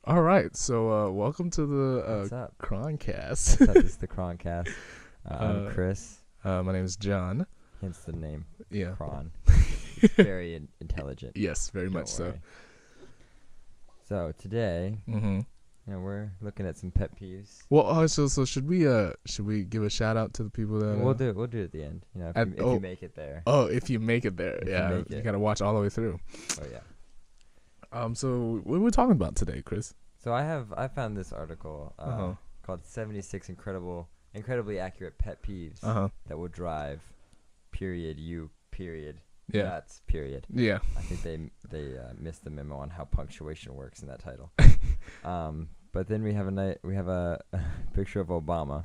All right, so welcome to the What's up? Chroncast. What's up? This is the Chroncast. I'm uh, Chris, my name is John. hence the name Yeah. Chron. It's very intelligent. Yes, very much Don't so. worry. So today, Mm-hmm. we're looking at some pet peeves. Well, so should we give a shout out to the people that We'll do it at the end. At- If you make it there. if you make it there, If you yeah, make you it. gotta watch all the way through. Oh yeah. So what are we talking about today, Chris? So I found this article Uh-huh. called 76 incredibly accurate pet peeves Uh-huh. that will drive you Yeah. nuts period. Yeah. I think they missed the memo on how punctuation works in that title. But then we have a picture of Obama.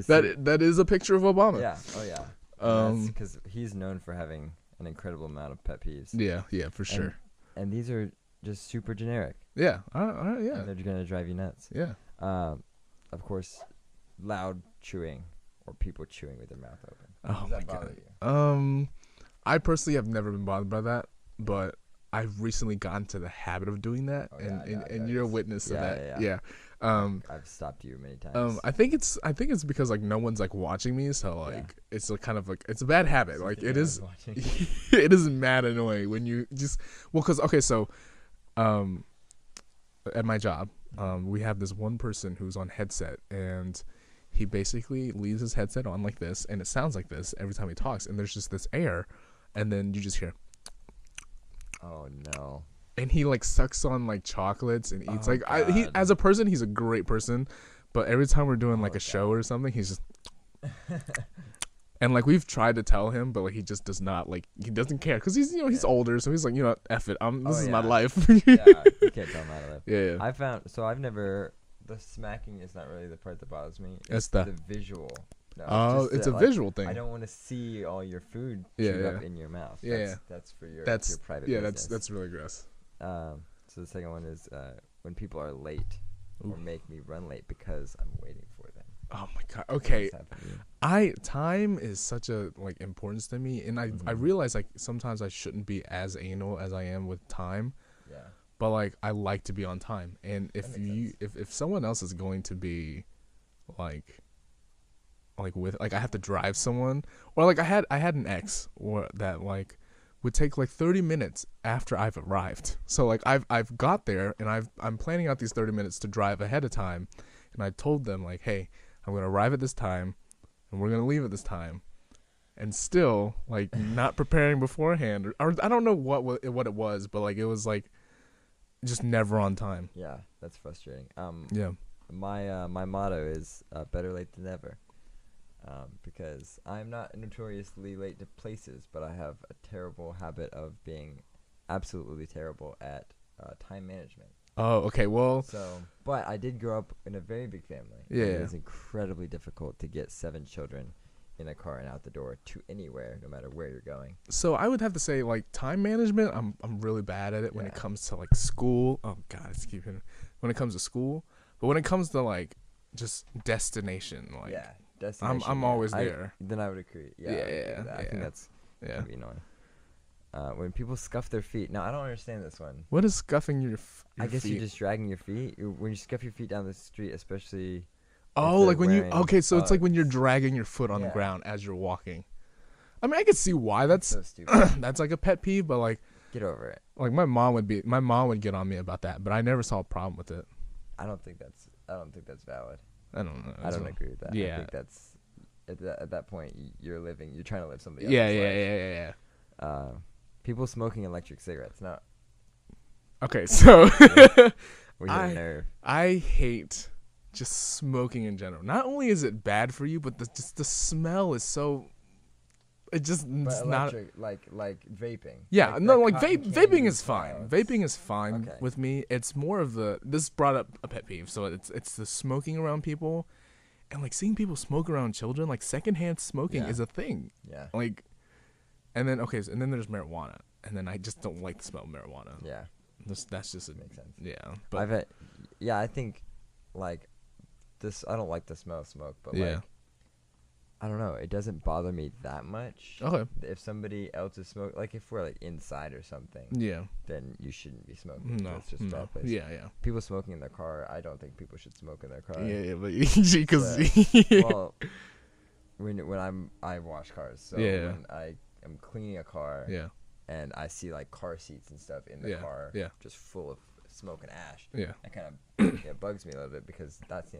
That is a picture of Obama. Yeah. Oh yeah. Because he's known for having an incredible amount of pet peeves. Yeah, for sure. And these are just super generic. Yeah. Yeah. And they're gonna drive you nuts. Yeah. Of course, loud chewing or people chewing with their mouth open. Oh Does my that bother god. you? I personally have never been bothered by that, but I've recently gotten to the habit of doing that, Oh, yeah, I and you're a witness of Yeah, that. yeah. I've stopped you many times. I think it's because like no one's like watching me, so like it's like kind of like it's a bad habit. Like it is, it is mad annoying when you just because okay, so at my job, we have this one person who's on headset and he basically leaves his headset on like this and it sounds like this every time he talks and there's just this air and then you just hear Oh no. and he like sucks on like chocolates and eats Oh, he God. as a person he's a great person, but every time we're doing like a God. show or something he's just and like we've tried to tell him but like he just does not like he doesn't care because he's he's older, so he's like F it, this is my life. Yeah, you can't tell him how to live. Yeah. I've never the smacking is not really the part that bothers me. It's It's the- the visual. No, Oh, it's a like, visual thing. I don't want to see all your food Yeah, chewed up yeah. in your mouth. Yeah, That's for your private yeah, business. that's really gross. So the second one is when people are late or make me run late because I'm waiting for them. Oh my god. Okay. Does that happen to you? Time is such a like importance to me, and I realize like sometimes I shouldn't be as anal as I am with time, Yeah. but like I like to be on time, and if That makes sense. if someone else is going to be like with like I have to drive someone, or like I had an ex or that like would take like 30 minutes after I've arrived. So like I've got there and I'm planning out these 30 minutes to drive ahead of time, and I told them like, hey, I'm gonna arrive at this time, and we're gonna leave at this time, and still like not preparing beforehand, or I don't know what it was, but like it was like just never on time. Yeah, that's frustrating. Yeah. My motto is better late than never. Because I'm not notoriously late to places, but I have a terrible habit of being absolutely terrible at time management. Oh, okay. Well, So, but I did grow up in a very big family. Yeah. It is incredibly difficult to get 7 children in a car and out the door to anywhere, no matter where you're going. so I would have to say like time management. I'm really bad at it when it Yeah. comes to like school. Oh God, it's keeping when it comes to school, but when it comes to like just destination, like Yeah, destination. I'm yeah. always there. Then I would agree. Yeah, Yeah, I would agree yeah, with that. I yeah. think that's Yeah. gonna be annoying. When people scuff their feet. Now I don't understand this one. What is scuffing your I guess feet? you're just dragging your feet. When you scuff your feet down the street, especially. Oh, they're like when you wearing okay, so it's like when you're Uggs. dragging your foot on the Yeah. ground as you're walking. I mean, I could see why that's So stupid. that's like a pet peeve, but like Get over it. my mom would get on me about that, but I never saw a problem with it. I don't think that's valid. I don't know. I don't agree with that. Yeah. I think that's at that point you're trying to live somebody Yeah, else's yeah, life. yeah, yeah. People smoking electric cigarettes. Not Okay, so we hit a nerve. I hate just smoking in general. Not only is it bad for you, but the smell is so. It just But it's not. electric, like vaping. Yeah, no, that like cotton vaping candy is fine. smell, Vaping is fine Okay. with me. It's more of this brought up a pet peeve. So it's the smoking around people, and like seeing people smoke around children. Like secondhand smoking Yeah. is a thing. Yeah. Like, and then and then there's marijuana, and then I just don't like the smell of marijuana. Yeah. That's just Makes sense. Yeah, but I've had, yeah, I think like this. I don't like the smell of smoke, but Yeah. like I don't know. It doesn't bother me that much. Okay. If somebody else is smoking, like if we're like inside or something, Yeah. then you shouldn't be smoking. No. That's just a No. bad place. Yeah. Yeah. People smoking in their car, I don't think people should smoke in their car. Yeah. But because Well, when I wash cars, so Yeah. when I am cleaning a car, yeah. and I see like car seats and stuff in the Yeah, car, yeah. just full of smoke and ash, Yeah. that kind of it bugs me a little bit because that's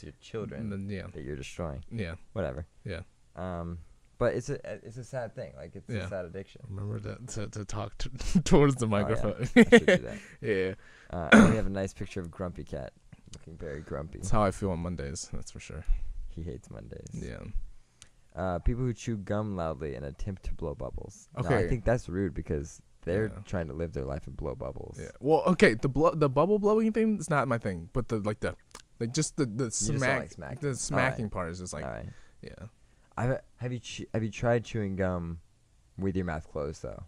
your children And then, yeah. that you're destroying. Yeah. Whatever. Yeah. But it's a sad thing. Like it's Yeah. a sad addiction. Remember that to talk towards the microphone. I should do that. Yeah. And we have a nice picture of Grumpy Cat, looking very grumpy. That's how I feel on Mondays. That's for sure. He hates Mondays. Yeah. People who chew gum loudly and attempt to blow bubbles. Now, Okay. I think that's rude because they're Yeah. trying to live their life and blow bubbles. Yeah. Well, okay. The bubble blowing thing is not my thing, but the just the just don't smack like smacking. the smacking Alright. part is just like All right. yeah. Have you tried chewing gum with your mouth closed though?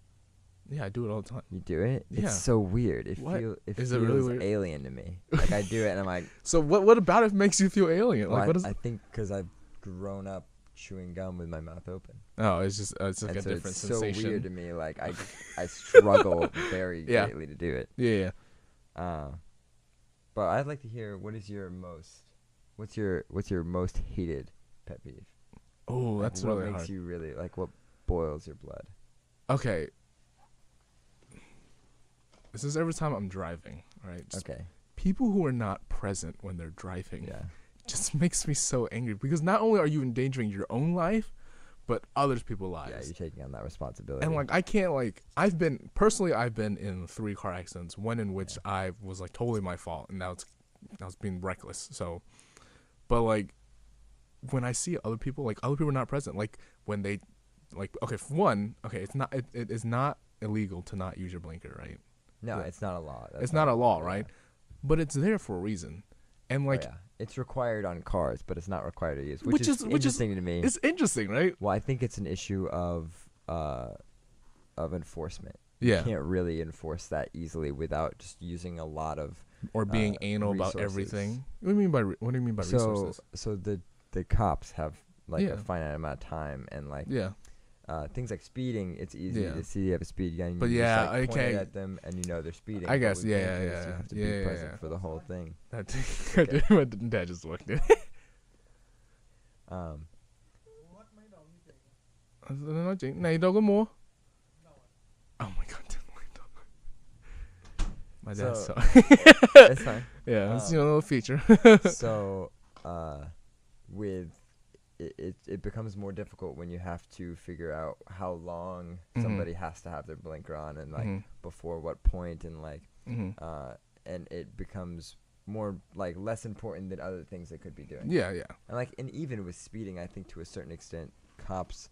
Yeah, I do it all the time. You do it? Yeah. It's so weird. It What? feels Is it really weird? alien to me. Like I do it and I'm like, So what about it makes you feel alien? well, Like what is? I think because I've grown up chewing gum with my mouth open. Oh, it's just it's like And a so different it's sensation. so weird to me. Like I struggle very Yeah. greatly to do it. Yeah. But I'd like to hear what's your most hated pet peeve? Oh, Like, that's what really makes hard. you really like what boils your blood? Okay. This is every time I'm driving, right? Just Okay. people who are not present when they're driving Yeah. just makes me so angry because not only are you endangering your own life, but others people's Yeah, lives. you're taking on that responsibility. And like I can't like I've been in 3 car accidents, one in which I was like totally my fault and I was being reckless. So but like when I see other people are not present, like when they like okay, for one, okay, it is not illegal to not use your blinker, right? no, yeah. it's not a law. That's It's not a law, yeah. right? But it's there for a reason. And like yeah. It's required on cars, but it's not required to use, which is which interesting to me. it's interesting, right? Well, I think it's an issue of enforcement. Yeah. You can't really enforce that easily without just using a lot of Or being anal about resources. everything. What do you mean by resources? So the cops have like Yeah. a finite amount of time and like Yeah. things like speeding. It's easy Yeah. to see you have a speed gun. You But just, yeah, like, point okay. it at them and you know they're speeding. I But guess, with yeah, blinkers, yeah, You have to yeah, be yeah, present yeah. for the whole thing. My dad just looked at it. Này đâu có mua. Oh my god. My dad's so It's fine. yeah, it's a little feature. So, with it becomes more difficult when you have to figure out how long Mhm. somebody has to have their blinker on and like Mhm. before what point and like Mhm. and it becomes more like less important than other things they could be doing. Yeah, yeah. And even with speeding, I think to a certain extent, cops'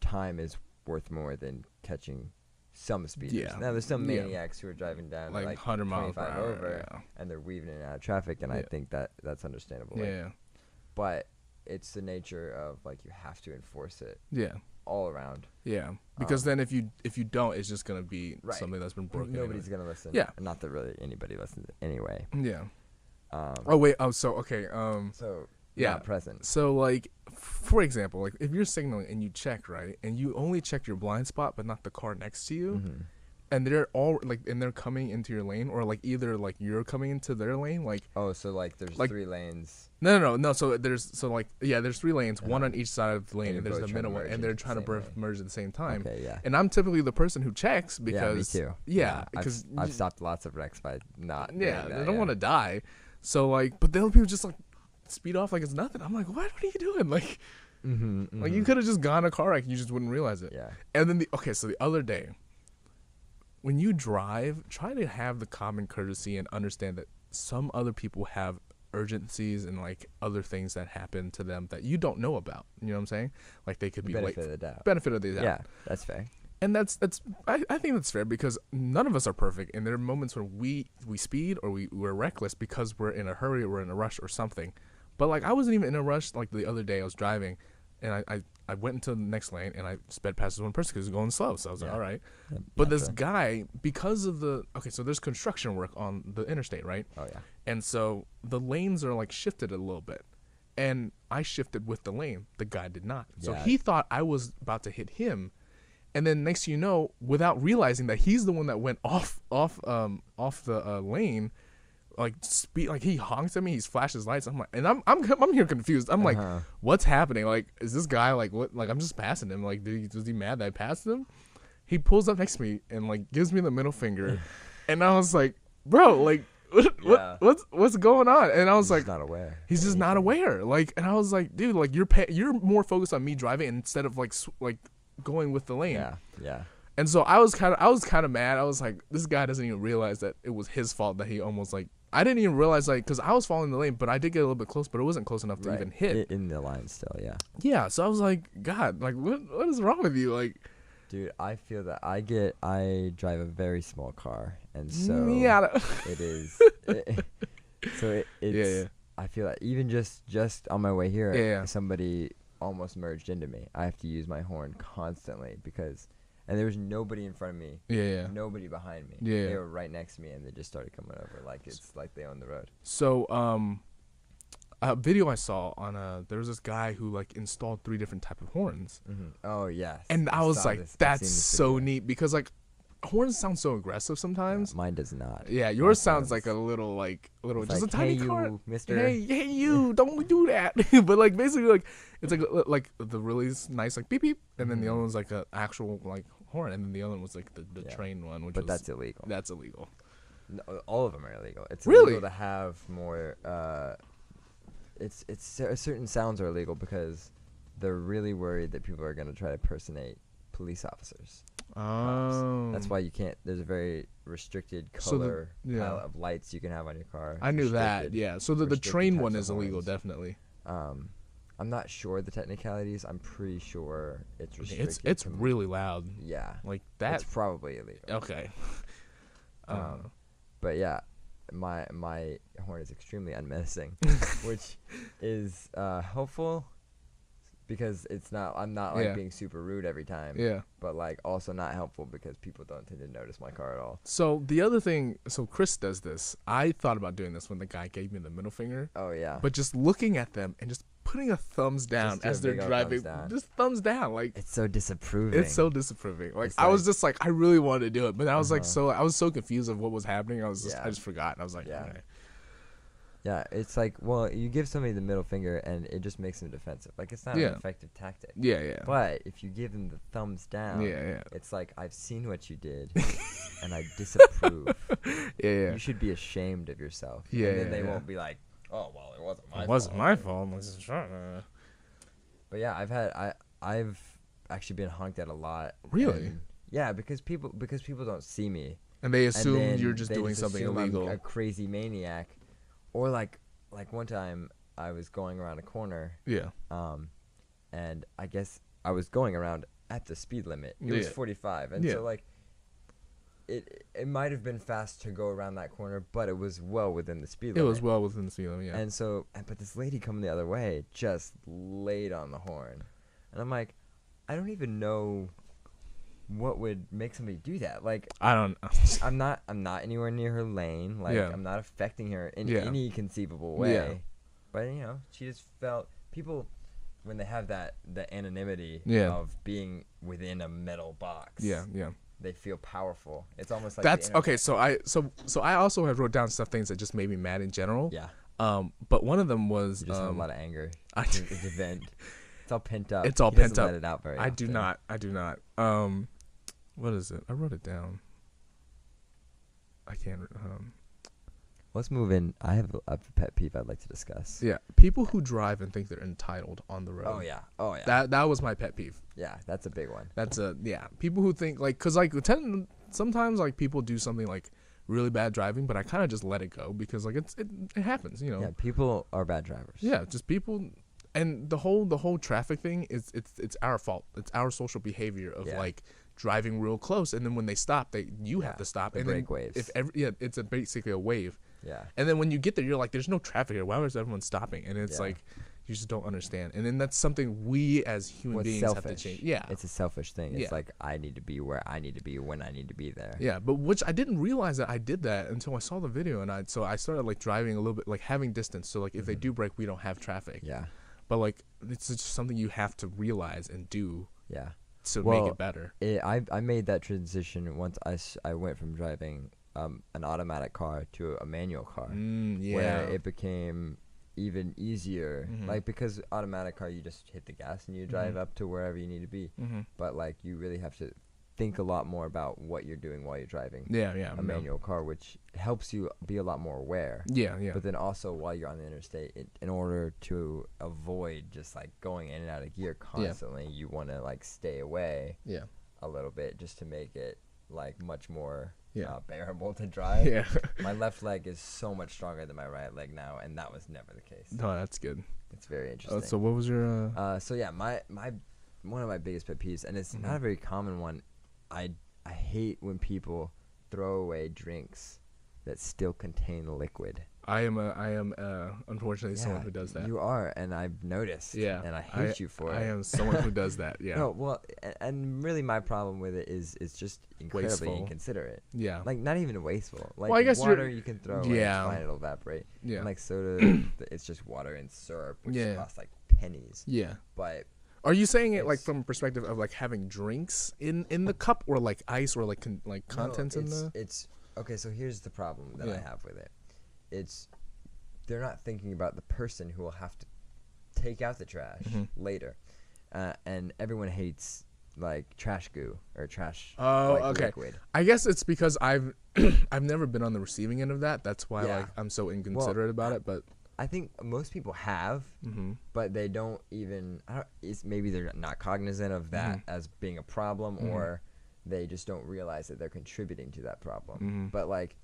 time is worth more than catching some speeders. Yeah. Now there's some Yeah. maniacs who are driving down Like, like 100 miles per 25 hour. over, and they're weaving in and out of traffic, and I Yeah. think that's understandable. Yeah. Like, Yeah. but it's the nature of like you have to enforce it Yeah. all around. Yeah. Because then if you don't, it's just gonna be Right. something that's been broken. Nobody's gonna listen. Yeah. Not that really anybody listens anyway. anyway. Yeah. Um, Oh wait. Oh, so okay. So yeah. not present. So like, for example, like if you're signaling and you check right, and you only check your blind spot but not the car next to you, Mhm. and they're all like, and they're coming into your lane, or like either like you're coming into their lane, like Oh, so like there's Like- 3 lanes. no. So there's there's 3 lanes, one Uh-huh. on each side of the lane, And and you're there's both the trying to middle one, merge and they're into the trying to same lane. merge at the same time. Okay, yeah. And I'm typically the person who checks because yeah, me too. yeah, I've, because I've stopped lots of wrecks by not. yeah, doing that, they don't want to die. So like, but then people just like speed off like it's nothing. I'm like, what are you doing? Like, Mm-hmm, like you could have just gone a car wreck, and you just wouldn't realize it. Yeah. And then so the other day, when you drive, try to have the common courtesy and understand that some other people have urgencies and like other things that happen to them that you don't know about. You know what I'm saying? Like they could be late. Benefit of the doubt. Benefit of the doubt. Yeah, that's fair. And that's I think that's fair because none of us are perfect, and there are moments when we speed or we're reckless because we're in a hurry or we're in a rush or something. But like I wasn't even in a rush. Like the other day I was driving, and I went into the next lane and I sped past this one person because he was going slow. So I was like, Yeah. all right. Yeah, But this naturally. guy, because of so there's construction work on the interstate, right? Oh yeah. And so the lanes are like shifted a little bit. and I shifted with the lane. The guy did not. So Yeah. he thought I was about to hit him, and then next thing you know, without realizing that he's the one that went off the lane, like speed, like he honks at me, he's flashes lights. I'm like, and I'm here confused. I'm like, what's happening? Like, is this guy like what? Like, I'm just passing him. Like, was he mad that I passed him? He pulls up next to me and like gives me the middle finger, and I was like, bro, like. What's going on? And I was like, not aware. He's just not aware. Like, and I was like, dude, like you're more focused on me driving instead of like going with the lane. Yeah. And so I was kind of mad. I was like, this guy doesn't even realize that it was his fault that he almost like. I didn't even realize like because I was following the lane, but I did get a little bit close, but it wasn't close enough to even hit in the line still. Yeah. Yeah. So I was like, God, like what is wrong with you, like. Dude, I feel that I drive a very small car, and so it is. It's. Yeah. I feel that even just on my way here, Yeah. somebody almost merged into me. I have to use my horn constantly and there was nobody in front of me. Yeah. Nobody behind me. Yeah. They were right next to me, and they just started coming over like it's like they own the road. So a video I saw on there was this guy who like installed 3 different type of horns. Mm-hmm. Oh yes. And I was like, that's so neat because like horns sound so aggressive sometimes. Yeah, mine does not. Yeah, yours sounds like a little just like, a tiny hey, car. You, mister. Hey you, don't do that. But like basically like it's like the really nice like beep beep, and then the other one's like an actual like horn, and then the other one was like the train one, but that's illegal. That's illegal. No, all of them are illegal. It's really illegal to have more. It's certain sounds are illegal because they're really worried that people are going to try to impersonate police officers. Oh. That's why you can't. There's a very restricted color palette of lights you can have on your car. I knew that. Yeah. So the train one is illegal, definitely. I'm not sure the technicalities. I'm pretty sure it's restricted. It's really loud. Yeah. Like that. It's probably illegal. Okay. But yeah. My horn is extremely unmenacing, which is helpful because I'm not like being super rude every time. Yeah. But like also not helpful because people don't tend to notice my car at all. So the other thing, Chris does this. I thought about doing this when the guy gave me the middle finger. Oh yeah. But just looking at them and just putting a thumbs down as they're driving, just thumbs down, like it's so disapproving. Like I was just like I really wanted to do it, but I was like I was so confused of what was happening. I just forgot. And I was like, okay. Yeah, it's like, well, you give somebody the middle finger and it just makes them defensive. Like it's not an effective tactic. Yeah. But if you give them the thumbs down, it's like I've seen what you did and I disapprove. Yeah. You should be ashamed of yourself. Yeah. And then they won't be like, oh well, it wasn't my fault. It wasn't my fault. But yeah, I've actually been honked at a lot. Really? Yeah, because people don't see me. And they assume you're just doing something illegal. I'm a crazy maniac. Or like one time I was going around a corner. Yeah. And I guess I was going around at the speed limit. It was 45, and so like it might have been fast to go around that corner, but it was well within the speed limit. It was well within the speed limit. Yeah. And so, but this lady coming the other way just laid on the horn, and I'm like, I don't even know what would make somebody do that. Like I'm not anywhere near her lane. Like I'm not affecting her in any conceivable way. Yeah. But she just felt people when they have the anonymity of being within a metal box. Yeah. They feel powerful. It's almost like that's okay. So I also have wrote down some things that just made me mad in general. Yeah. But one of them was you just have a lot of anger. It's a vent. It's all pent up. It's all pent up. Let it out very often. I do not. What is it? I wrote it down. I can't. Let's move in. I have a pet peeve I'd like to discuss. Yeah, people who drive and think they're entitled on the road. Oh yeah. That was my pet peeve. Yeah, that's a big one. People who think like, cause like sometimes like people do something like really bad driving, but I kind of just let it go because like it happens, Yeah, people are bad drivers. Yeah, just people. And the whole traffic thing is it's our fault. It's our social behavior of like driving real close, and then when they stop, you have to stop. The and brake then waves. It's basically a wave. Yeah. And then when you get there, you're like, there's no traffic here. Why is everyone stopping? And it's like, you just don't understand. And then that's something we as human beings have to selfish. change. Yeah. It's a selfish thing. Yeah. It's like I need to be where I need to be when I need to be there. Yeah, but which I didn't realize that I did that until I saw the video, and I started like driving a little bit, like having distance. So like if they do break, we don't have traffic. Yeah. But like it's just something you have to realize and do Yeah. to Well, make it better. I made that transition once I went from driving an automatic car to a manual car, Yeah. where it became even easier. Mhm. Like, because automatic car, you just hit the gas and you drive up to wherever you need to be. But like you really have to think a lot more about what you're doing while you're driving Yeah. a manual car, which helps you be a lot more aware. Yeah. But then also while you're on the interstate, in order to avoid just like going in and out of gear constantly, you want to like stay away Yeah. a little bit just to make it like much more Yeah. bearable to drive. Yeah. My left leg is so much stronger than my right leg now, and that was never the case. No, that's good. It's very interesting. So what was your? So yeah, my one of my biggest pet peeves, and it's Mhm. not a very common one. I hate when people throw away drinks that still contain liquid. I am unfortunately someone who does that. You are, and I've noticed. Yeah. And I hate you for it. I am someone who does that. Yeah. No, well, and really my problem with it is just incredibly Wasteful. inconsiderate. Yeah. Like, not even wasteful. Like, Well, I guess water you can throw away, yeah. it's fine, it'll evaporate. Yeah. And like soda, it's just water and syrup, which Yeah. costs like pennies. Yeah. But Are you saying it like It's- from a perspective of like having drinks in the cup, or like ice, or like contents no, in the? it's okay. So here's the problem that I Yeah. have with it. It's they're not thinking about the person who will have to take out the trash Mhm. later, and everyone hates like trash goo or trash. Oh, like, okay. Liquid. I guess it's because I've I've never been on the receiving end of that. That's why Yeah. like I'm so inconsiderate about it. But I think most people have, but they don't even. Maybe they're not cognizant of that as being a problem, or they just don't realize that they're contributing to that problem. But like,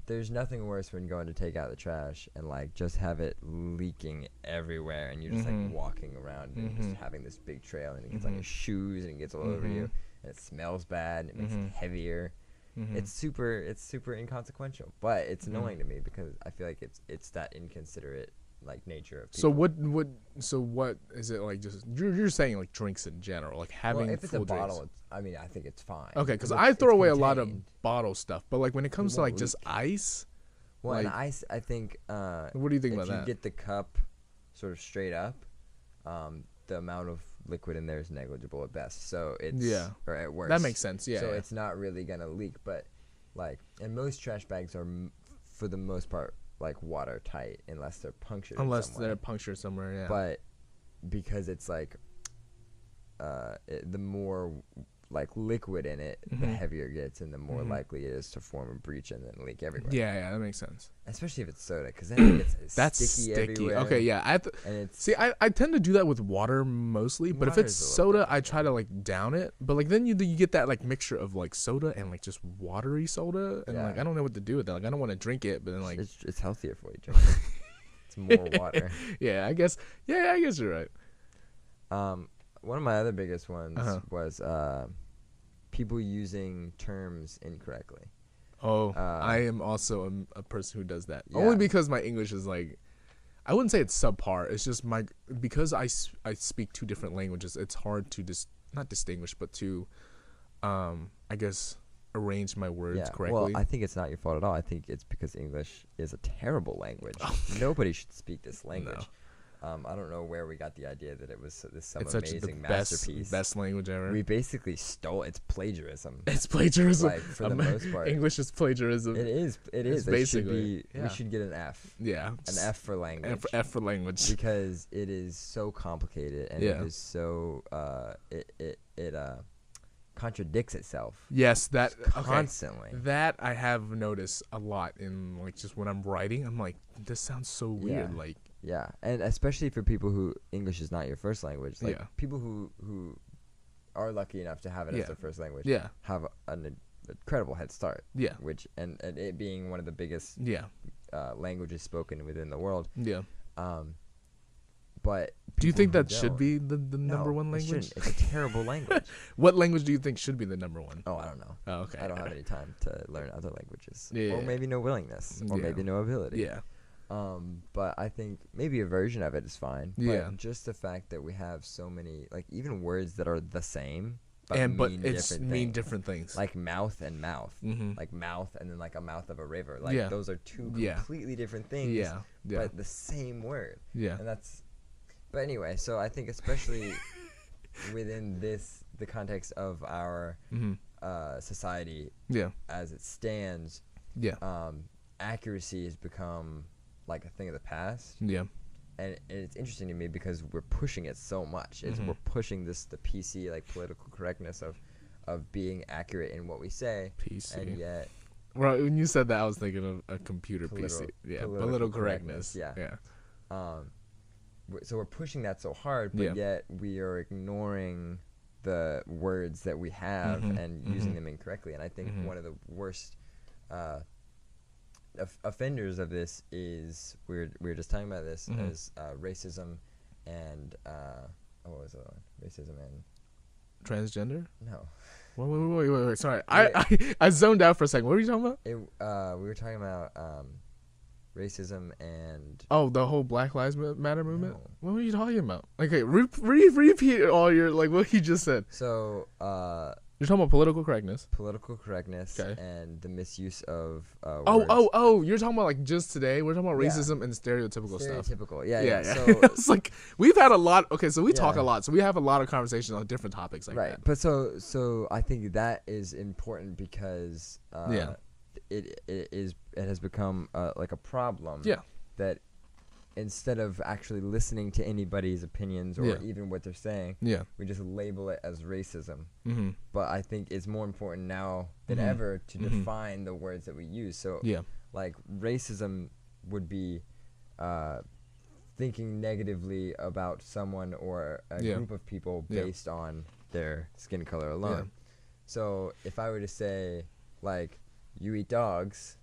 there's nothing worse when going to take out the trash and like just have it leaking everywhere, and you're just like walking around and just having this big trail, and it gets on your shoes and it gets all over you, and it smells bad, and it makes it heavier. It's super inconsequential, but it's annoying to me because I feel like it's that inconsiderate like nature of people. So what is it like? Just you're saying like drinks in general, like having if it's full a bottle, drinks. I mean, I think it's fine. Okay, because it's- I throw it's away a lot of contained. bottle stuff, but like when it comes to won't like just leak. ice, Well, and like- ice, I think. what do you think if about you that? get the cup sort of straight up, the amount of liquid in there is negligible at best. So it's or at worst. That makes sense. Yeah. So yeah. it's not really gonna leak, but like, and most trash bags are for the most part like watertight unless they're punctured. Unless in some way. they're punctured somewhere. Yeah. But because it's like the more like liquid in it, the heavier it gets, and the more likely it is to form a breach and then leak everywhere. yeah, that makes sense. Especially if it's soda, because then it gets That's sticky everywhere. Okay, yeah. And it's See, I tend to do that with water mostly, but if it's Water's a little soda, different, I try to like down it. But like then you get that like mixture of like soda and like just watery soda, and like Yeah. I don't know what to do with that. Like I don't want to drink it, but then like it's healthier for you. Drink it. It's more water. yeah, I guess you're right. One of my other biggest ones Uh-huh. was people using terms incorrectly. Oh, I am also a person who does that. Yeah. Only because my English is like, I wouldn't say it's subpar. It's just because I speak two different languages. It's hard to not distinguish, but to, I guess, arrange my words correctly. Well, I think it's not your fault at all. I think it's because English is a terrible language. Oh. Nobody should speak this language. I don't know where we got the idea that it was some it's such amazing the masterpiece. best language ever. We basically stole. It's plagiarism. It's plagiarism. Like, for the most part. English is plagiarism. It is. It is. basically, We should get an F. Yeah. An F for language. F for language. Because it is so complicated, and it is so it contradicts itself Yes, that constantly. That I have noticed a lot in like just when I'm writing. I'm like, this sounds so weird. Yeah. Like, Yeah, and especially for people who English is not your first language, like Yeah. people who are lucky enough to have it Yeah. as their first language, yeah, have an incredible head start. yeah, Which and it being one of the biggest yeah, languages spoken within the world. yeah. But Do you people think who that should don't- be the number No, one it language? shouldn't. It's a terrible language. What language do you think should be the number one? Oh, I don't know. Oh, okay. I don't have any time to learn other languages, Yeah. or maybe no willingness, or Yeah. maybe no ability. Yeah. But I think maybe a version of it is fine. Yeah. But just the fact that we have so many, like, even words that are the same, but it's mean different things. like mouth and mouth. Mm-hmm. Like mouth and then like a mouth of a river. Like Yeah. those are two Yeah. completely different things, Yeah. Yeah. but the same word. Yeah. And but anyway, so I think especially within the context of our Mm-hmm. Society Yeah. as it stands, Yeah. accuracy has become like a thing of the past. Yeah. And it's interesting to me because we're pushing it so much. Mm-hmm. We're pushing the PC, like, political correctness of being accurate in what we say. PC. And yet, Well, when you said that, I was thinking of a computer Political- PC. Yeah, political political correctness, correctness. yeah. So we're pushing that so hard, but Yeah. yet we are ignoring the words that we have Mhm, and using mhm. them incorrectly. And I think Mhm. one of the worst offenders of this is we were just talking about this Mhm. as racism and what was the other one? Racism and Transgender? no. Wait. Sorry. I zoned out for a second. What were you talking about? We were talking about racism and Oh, the whole Black Lives Matter movement? No. What were you talking about? Okay, repeat all your, like, what you just said. so You're talking about political correctness. political correctness Okay. and the misuse of words. Oh, you're talking about, like, just today? We're talking about Yeah. racism and stereotypical stuff. Stereotypical, yeah. Yeah. So It's like, we've had a lot. Okay, so we talk Yeah. a lot. So we have a lot of conversations on different topics like right, that. but so I think that is important because Yeah. it has become like a problem. Yeah. That instead of actually listening to anybody's opinions or Yeah. even what they're saying, Yeah. we just label it as racism. Mm-hmm. But I think it's more important now than Mhm. ever to Mhm. define the words that we use. So, Yeah. like, racism would be thinking negatively about someone or a Yeah. group of people Yeah. based on their skin color alone. So if I were to say, like, you eat dogs,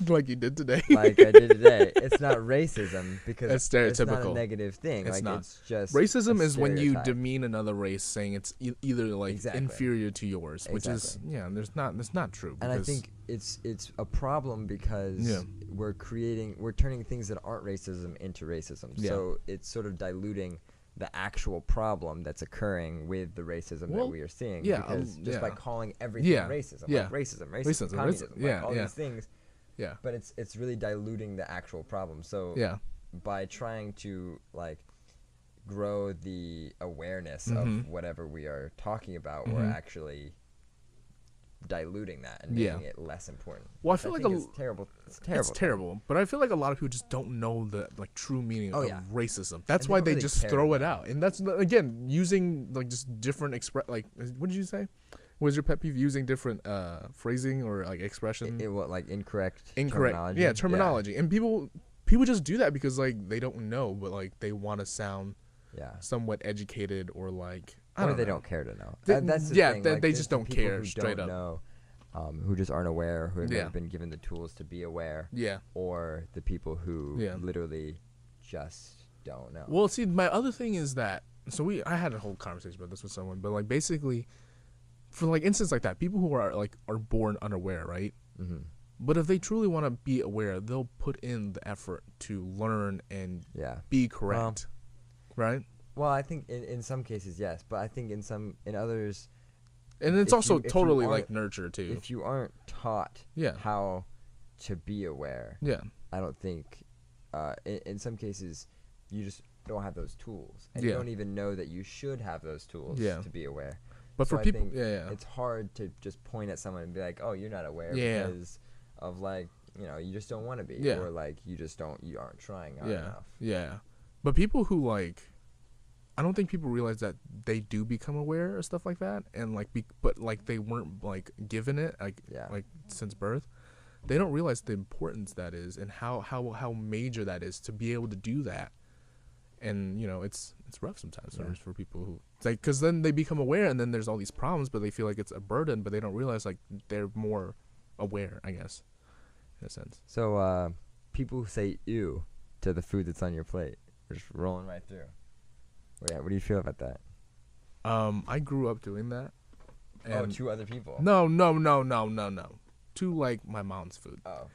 Like you did today. like I did today, it's not racism because It's it's not a stereotypical. negative thing. It's like, not. it's just Racism a is when you stereotype. demean another race, saying it's either like Exactly. inferior to yours, which is Exactly. that's not true. And I because- think it's a problem because Yeah. we're turning things that aren't racism into racism. Yeah. So it's sort of diluting the actual problem that's occurring with the racism Well, that we are seeing. yeah, Because just by yeah. calling everything Yeah, racism, yeah. like racism, Racism, communism, like yeah, all yeah. these things. Yeah. But it's really diluting the actual problem. So Yeah. by trying to, like, grow the awareness Mhm. of whatever we are talking about, we're Mhm. actually diluting that and Yeah. making it less important. Well, I which feel like think a- it's terrible. It's terrible. It's terrible, but I feel like a lot of people just don't know the like true meaning Oh, of yeah. racism. That's And they why don't they really just care throw it about out, and that's again using like just different like what did you say? What was your pet peeve? Using different phrasing or like expression? Like incorrect Incorrect. Yeah, terminology, and people just do that because like they don't know, but like they want to sound Yeah. somewhat educated or like I Or don't they know. don't care to know. They- That's the yeah, thing. they Like, there's just the don't people care, who straight don't up. know, who just aren't aware, who have Yeah. never been given the tools to be aware, Yeah. or the people who Yeah. literally just don't know. Well, see, my other thing is that I had a whole conversation about this with someone, but like basically, for like instance like that, people who are born unaware, right? Mm-hmm. But if they truly want to be aware, they'll put in the effort to learn and Yeah. be correct, right? Well, I think in some cases yes, but I think in others, And it's if also you totally aren't- like nurture too. if you aren't taught Yeah. how to be aware, Yeah. I don't think in some cases you just don't have those tools, and Yeah. you don't even know that you should have those tools Yeah. to be aware. But So for I people, think yeah. it's hard to just point at someone and be like, "Oh, you're not aware Yeah. because of, like, you just don't want to be, Yeah. or like you aren't trying hard Yeah. enough." Yeah. But people who I don't think people realize that they do become aware of stuff like that, and but like they weren't like given it Yeah. like since birth. They don't realize the importance that is and how major that is to be able to do that. And it's rough sometimes Yeah. for people who because then they become aware and then there's all these problems, but they feel like it's a burden, but they don't realize like they're more aware, I guess, in a sense. So people who say "ew" to the food that's on your plate, we're just rolling right through. What do you feel about that? I grew up doing that. To other people. No. To like my mom's food. Oh,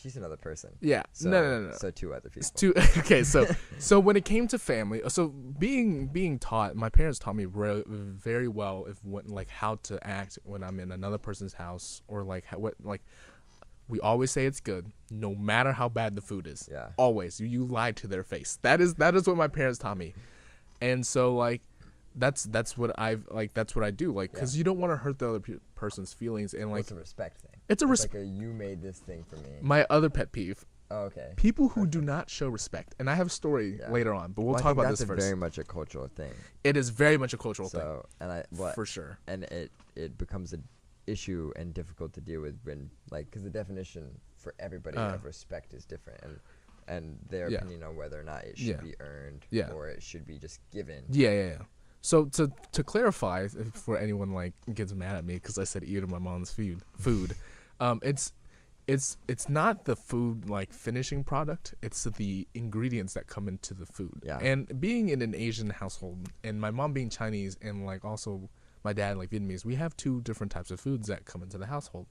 she's another person. Yeah. So, No. So 2 other people. It's two. Okay, so when it came to family, so being taught, my parents taught me very well like how to act when I'm in another person's house, or like we always say it's good, no matter how bad the food is. Yeah. Always, you lie to their face. That is what my parents taught me, and so like that's what that's what I do, like, because you don't want to hurt the other person's feelings, and like it's a respect thing. It's like you made this thing for me. My other pet peeve. Oh, okay. People who do not show respect, and I have a story later on, but we'll talk about this first. That's very much a cultural thing. It is very much a cultural thing. For sure. And it becomes an issue and difficult to deal with when, like, because the definition for everybody of respect is different, and their opinion on whether or not it should be earned or it should be just given. Yeah. So to clarify, for anyone like gets mad at me because I said eating my mom's food, it's not the food like finishing product. It's the ingredients that come into the food. Yeah. And being in an Asian household, and my mom being Chinese, and like also my dad like Vietnamese, we have 2 different types of foods that come into the household.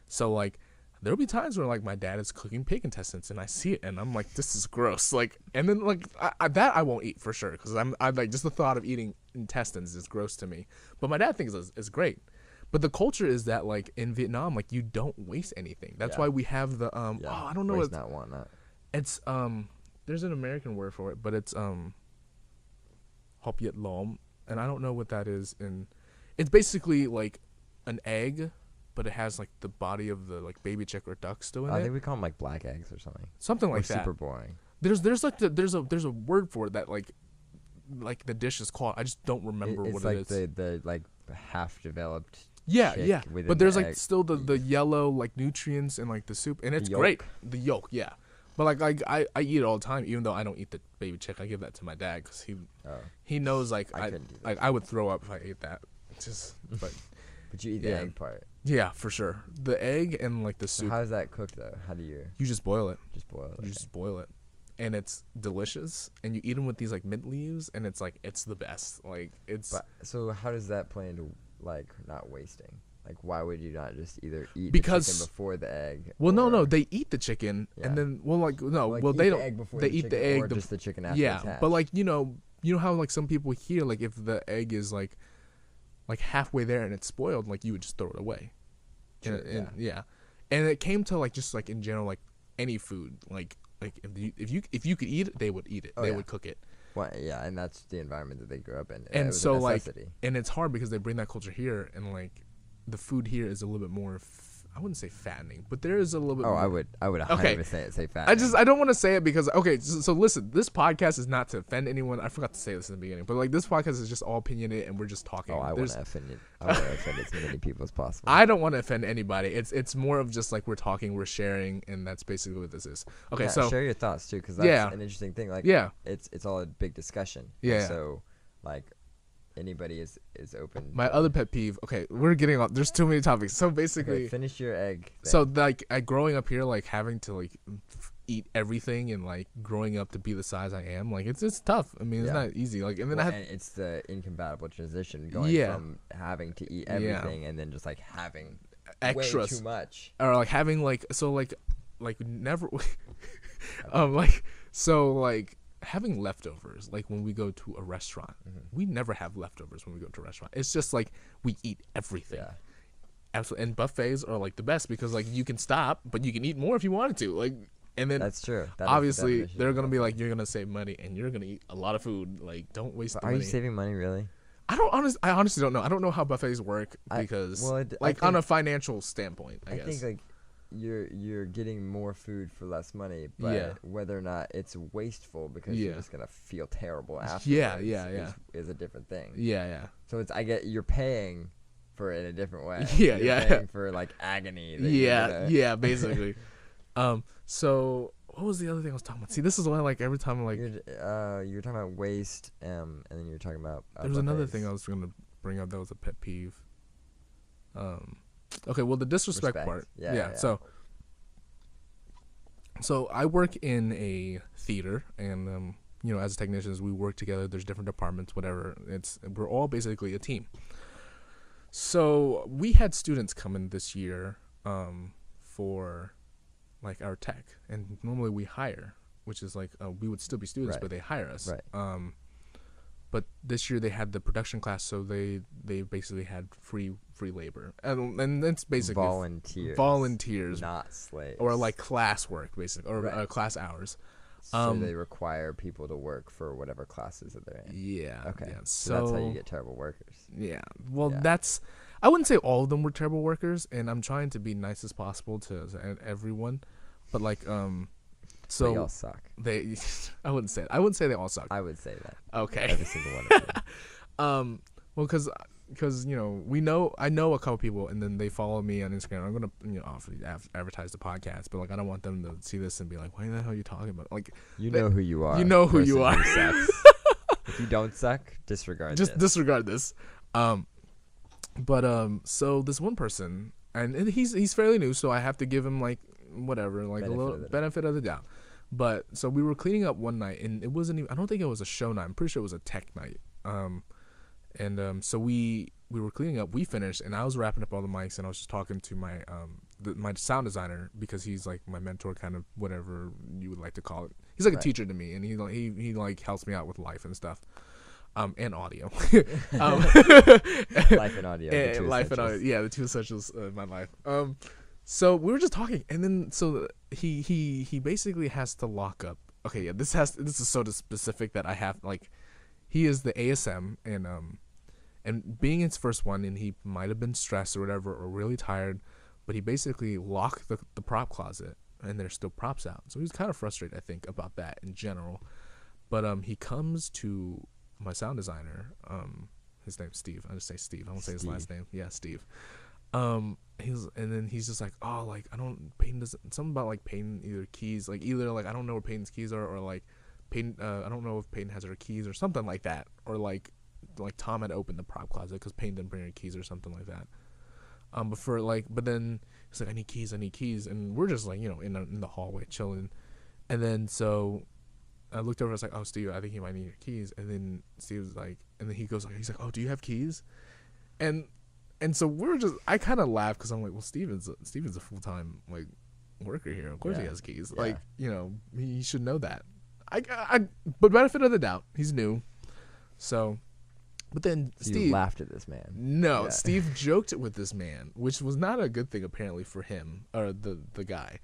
So like there'll be times where like my dad is cooking pig intestines and I see it and I'm like, this is gross. Like, and then like that I won't eat for sure, because I'm like, just the thought of eating intestines is gross to me. But my dad thinks it's great. But the culture is that like in Vietnam, like you don't waste anything. That's why we have the I don't know, waste not, want not. It's there's an American word for it, but it's hop yet lom, and I don't know what that is. It's basically like an egg, but it has like the body of the like baby chick or duck still in it. I think we call them like black eggs or something. Something like that. Super boring. There's like there's a word for it that like the dish is called. I just don't remember what it is. It's like the like half developed. Yeah. But there's like still the yellow like nutrients in like the soup, and it's great. The yolk, yeah. But like I eat it all the time, even though I don't eat the baby chick. I give that to my dad because he knows like I would throw up if I ate that. But you eat the egg part. Yeah, for sure. The egg and like the soup. So how is that cooked though? How do you? You just boil it. You just boil it, and it's delicious. And you eat them with these like mint leaves, and it's like it's the best. Like it's. So how does that play into like not wasting? Like why would you not just either eat the chicken before the egg? Well, no, they eat the chicken and then they don't. They eat the egg or just the chicken after. Yeah, but like you know how like some people here, like if the egg is like halfway there and it's spoiled, like you would just throw it away. True, And it came to like just like in general, like any food, like if you could eat it, they would eat it. They would cook it. Well, yeah, and that's the environment that they grew up in. And so like, and it's hard because they bring that culture here, and like the food here is a little bit more. I wouldn't say fattening, but there is a little bit. Oh, more. I would 100% say fattening. I don't want to say it because so listen, this podcast is not to offend anyone. I forgot to say this in the beginning, but like this podcast is just all opinionated and we're just talking. Oh, I want to offend you. I want to offend as many people as possible. I don't want to offend anybody. It's more of just like we're talking, we're sharing, and that's basically what this is. Okay, yeah, so share your thoughts too, because that's an interesting thing. Like, it's all a big discussion. Yeah. So like. Anybody is open. My other pet peeve. Okay, we're getting off. There's too many topics. So basically, finish your egg thing. So like, growing up here, like having to like eat everything, and like growing up to be the size I am, like it's tough. I mean, it's not easy. Like, and then and it's the incompatible transition going from having to eat everything and then just like having extras, way too much, or like having like never, having leftovers, like when we go to a restaurant, we never have leftovers when we go to a restaurant. It's just like we eat everything. Yeah. Absolutely. And buffets are like the best because like you can stop, but you can eat more if you wanted to. Like, and then that's true. Obviously, they're gonna be like, you're gonna save money and you're gonna eat a lot of food. Like, don't waste the money. Are you saving money really? I honestly don't know. I don't know how buffets work because on a financial standpoint, I guess. think like you're getting more food for less money, but whether or not it's wasteful because you're just gonna feel terrible afterwards is a different thing. So you're paying for it in a different way. You're paying for like agony. Basically. So what was the other thing I was talking about? See, this is why like every time like you're talking about waste, and then you're talking about there was another thing I was gonna bring up that was a pet peeve. Okay, well, the disrespect part. Yeah. So I work in a theater, and as technicians, we work together. There's different departments, whatever. We're all basically a team. So we had students come in this year for like our tech, and normally we hire, which is like we would still be students, Right. but they hire us. Right. But this year they had the production class, so they basically had free labor, and it's basically volunteers, not slaves, or like class work basically, or Right. Class hours. So they require people to work for whatever classes that they're in. Yeah. Okay. Yeah. So that's how you get terrible workers. Yeah. Well, Yeah. I wouldn't say all of them were terrible workers, and I'm trying to be nice as possible to everyone, but like so But y'all suck. I wouldn't say it. I wouldn't say they all suck. I would say that. Okay. Every single one of them. Well, because I know a couple people, and then they follow me on Instagram. I'm gonna obviously advertise the podcast, but like I don't want them to see this and be like, "What the hell are you talking about?" Like You know who you are. You know who you are. Sucks. If you don't suck, disregard Just this. disregard this. So this one person, and he's fairly new, so I have to give him like whatever, like a little benefit of the doubt. But so we were cleaning up one night, and it wasn't even, I don't think it was a show night. I'm pretty sure it was a tech night. So we were cleaning up. We finished, and I was wrapping up all the mics, and I was just talking to my my sound designer, because he's like my mentor, kind of, whatever you would like to call it. He's like a teacher to me, and he like helps me out with life and stuff. And audio. Life and audio. Life and audio. Yeah, the two essentials of my life. So we were just talking, and then so he basically has to lock up. Okay, yeah, this is so specific that I have, like, he is the ASM, and being his first one, and he might have been stressed or whatever, or really tired, but he basically locked the prop closet, and there's still props out. So he's kind of frustrated, I think, about that in general. But he comes to my sound designer, his name's Steve. I just say Steve. I won't say his last name. Yeah, Steve. And then he's just like, oh, like, Peyton doesn't, something about like Peyton either keys, like either like I don't know where Peyton's keys are, or like Peyton, I don't know if Peyton has her keys or something like that, or like Tom had opened the prop closet because Peyton didn't bring her keys or something like that. But then he's like, I need keys, and we're just like, in the hallway chilling, and then so I looked over, I was like, oh, Steve, I think he might need your keys. And then Steve was like, and then he's like, oh, do you have keys? And so I kind of laughed, because I'm like, well, Steven's a full-time like worker here. Of course he has keys. Yeah. Like, he should know that. But benefit of the doubt, he's new. So, but then So Steve you laughed at this man. No, Yeah. Steve joked with this man, which was not a good thing apparently for him, or the guy.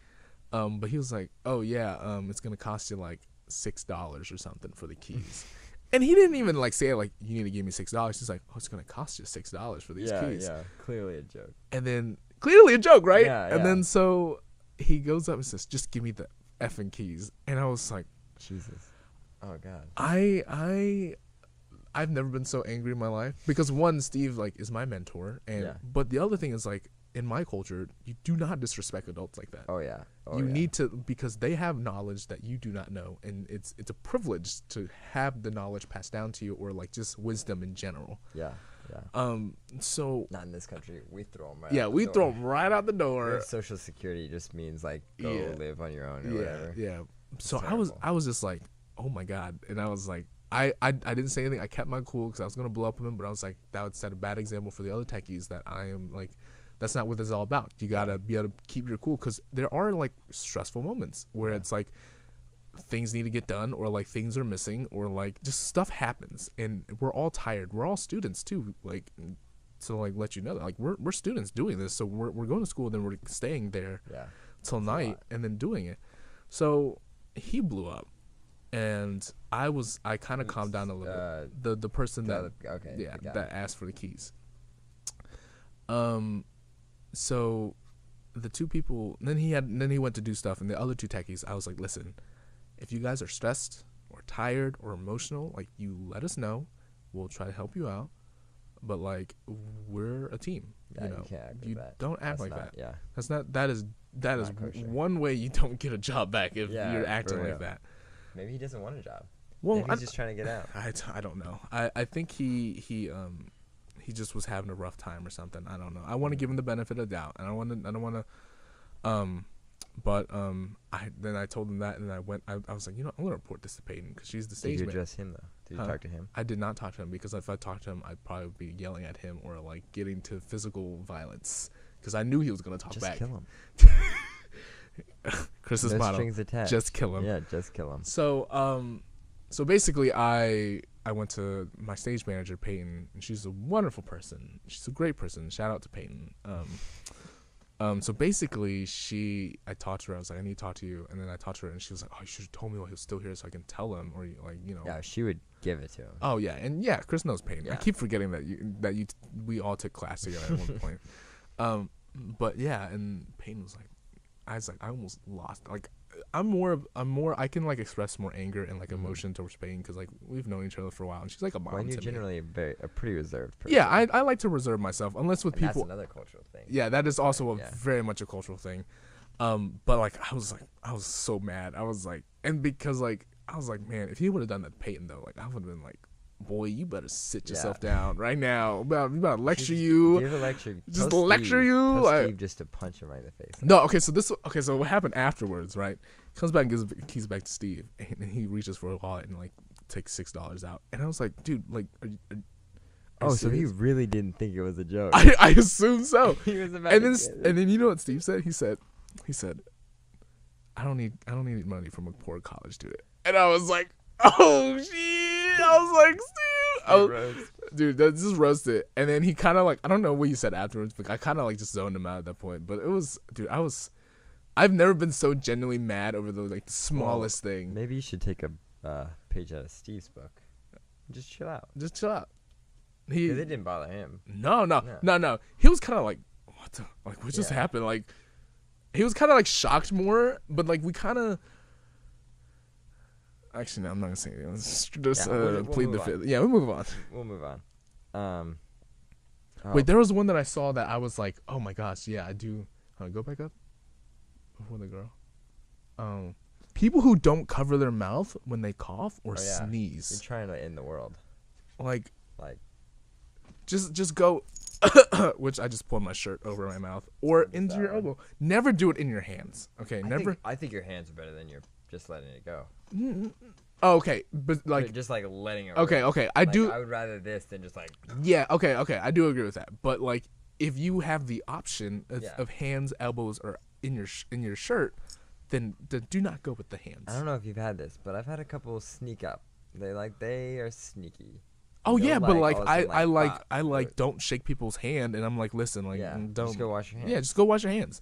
But he was like, oh yeah, it's gonna cost you like $6 or something for the keys. And he didn't even like say like, you need to give me $6. He's like, oh, it's gonna cost you $6 for these keys. Yeah, clearly a joke. And then clearly a joke, right? Yeah, and yeah. then so he goes up and says, just give me the effing keys. And I was like, Jesus. Oh God. I've never been so angry in my life, because one, Steve like is my mentor, and but the other thing is, like, in my culture, you do not disrespect adults like that. Oh yeah. You need to, because they have knowledge that you do not know, and it's a privilege to have the knowledge passed down to you, or like just wisdom in general. Yeah. So not in this country. We throw them right. Yeah, out the we door. throw them right out the door. Social security just means like go live on your own or whatever. Yeah. It's So terrible. I was just like, oh my God, and I was like, I didn't say anything. I kept my cool, because I was gonna blow up him, but I was like, that would set a bad example for the other techies, that I am like, that's not what this is all about. You gotta be able to keep your cool, because there are like stressful moments where it's like things need to get done, or like things are missing, or like just stuff happens, and we're all tired. We're all students too, like, to like let you know that like we're students doing this, so we're going to school, then we're staying there till night and then doing it. So he blew up, and I kind of calmed down a little bit. The person that asked for the keys. So the two people, then he went to do stuff, and the other two techies, I was like, listen, if you guys are stressed or tired or emotional, like, you let us know, we'll try to help you out, but like, we're a team. Yeah, you can't act like that. Don't act like that. Yeah, that is one way you don't get a job back, if you're acting like that. Maybe he doesn't want a job. Well, maybe he's just trying to get out. I don't know. I think he just was having a rough time or something. I don't know. I want to give him the benefit of the doubt, and I don't want to. Then I told him that, and I was like, I'm gonna report this to Peyton, because she's the stage Did you man. address him though? Did you talk to him? I did not talk to him, because if I talked to him, I'd probably be yelling at him, or like getting to physical violence, because I knew he was gonna talk back. Just kill him. Chris's No motto. strings attached. Just kill him. Yeah, just kill him. So basically, I went to my stage manager Peyton, and she's a wonderful person. She's a great person. Shout out to Peyton. So basically, I talked to her. I was like, I need to talk to you, and then I talked to her, and she was like, oh, you should have told me while he was still here, so I can tell him, or like, you know. Yeah, she would give it to him. Oh yeah, and yeah, Chris knows Peyton. Yeah. I keep forgetting that we all took class together at one point. But yeah, and Peyton was like, I almost lost. Like, I'm more. I can like express more anger and like emotion towards Peyton because like we've known each other for a while, and she's like a mom Well, you're to me. generally a pretty reserved person. Yeah, I like to reserve myself unless with And people. That's another cultural thing. Yeah, that is also Yeah. very much a cultural thing. But like I was so mad. I was like, man, if he would have done that to Peyton though, like I would have been like, boy, you better sit yourself down right now. I'm about to lecture you. Give a lecture. Just Tell lecture Steve, you. Tell Like, Steve just to punch him right in the face. no, okay, so what happened afterwards, right? He comes back and gives the keys back to Steve, and he reaches for a wallet and like takes $6 out, and I was like, dude, like, are you So he serious? really didn't think it was a joke. I assume so. He was about And to then get it. and then you know what Steve said? He said, I don't need money from a poor college student, and I was like, oh shit! I was like, Steve, dude, that just roasted. And then he kind of like, I don't know what he said afterwards, but I kind of like just zoned him out at that point. But it was, dude, I've never been so genuinely mad over the like the smallest thing. Maybe you should take a page out of Steve's book. Just chill out. Just chill out. Because it didn't bother him. No. He was kind of like, what just Yeah. happened? Like, he was kind of like shocked more, but like we kind of. Actually, no, I'm not gonna say it. Let's just we'll plead the move fifth. on. Yeah, we'll move on. We'll move on. Wait, there was one that I saw that I was like, oh my gosh, yeah, I do. Go back up before the girl. People who don't cover their mouth when they cough or You're sneeze, trying to end the world. like Like, just go. Which I just pulled my shirt over my mouth or into your elbow. Never do it in your hands. Okay, never. I think your hands are better than you're just letting it go. Oh, okay, but like, Just like letting it. okay, rip. I Like, do. I would rather this than just like. Yeah, okay, I do agree with that. But like, if you have the option Yeah. of hands, elbows, or in your shirt, then do not go with the hands. I don't know if you've had this, but I've had a couple sneak up. They are sneaky. Oh They'll, yeah, but like all of a sudden, I like pop. don't shake people's hand, and I'm like, listen, like, Yeah, don't just go wash your hands. Yeah, just go wash your hands.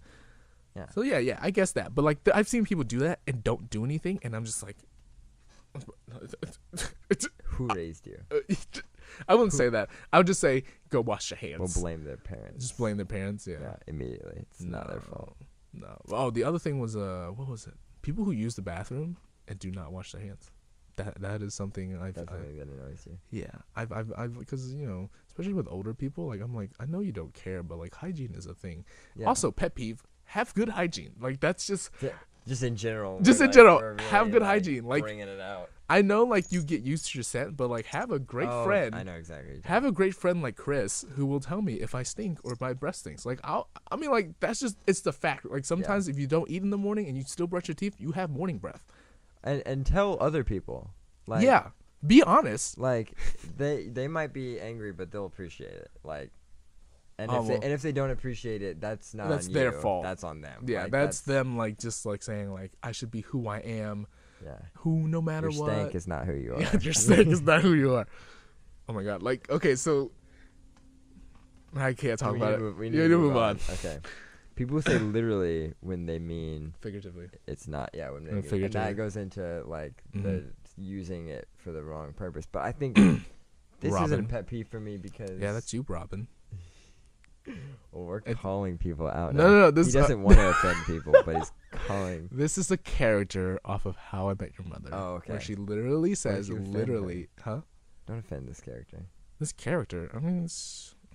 Yeah. So yeah, I guess that. But like, I've seen people do that and don't do anything, and I'm just like, Who raised you? I wouldn't say that. I would just say go wash your hands. We'll blame their parents. Just blame their parents. Yeah. Yeah, immediately. It's not their fault. No. Oh, the other thing was what was it? People who use the bathroom and do not wash their hands. That is something That's something that annoys you. yeah, I've because you know, especially with older people, like I'm like, I know you don't care, but like hygiene is a thing. Yeah. Also, pet peeve: have good hygiene. Like that's just Just in general. Just we're in general, we're really, have good hygiene, like- bringing it out. I know like you get used to your scent, but like have a great friend. I know exactly. Have a great friend like Chris who will tell me if I stink or my breath stinks. Like I mean like that's just it's the fact. Like sometimes if you don't eat in the morning and you still brush your teeth, you have morning breath. And tell other people. Like, yeah, be honest. Like they might be angry, but they'll appreciate it. Like, and Oh, if well. they don't appreciate it, that's not That's on their you. fault. That's on them. Yeah, Like, that's them like just like saying like I should be who I am. Yeah. Who no matter Your what. stank is not who you are. Yeah, your stank is not who you are. Oh my god! Like okay, so I can't talk about it. We You need need to to move move on. Okay. People say literally when they mean Figuratively. it's not. Yeah, when they Or mean, and figuratively. that goes into like the Mhm. using it for the wrong purpose. But I think this isn't Robin. a pet peeve for me because Yeah, that's you, Robin. well, we're It- calling people out. No, now. no, this he doesn't want to offend people, but he's calling. This is a character off of How I Met Your Mother. Oh, okay. Where she literally says, you offend literally, huh? Don't offend this character. This character. I mean,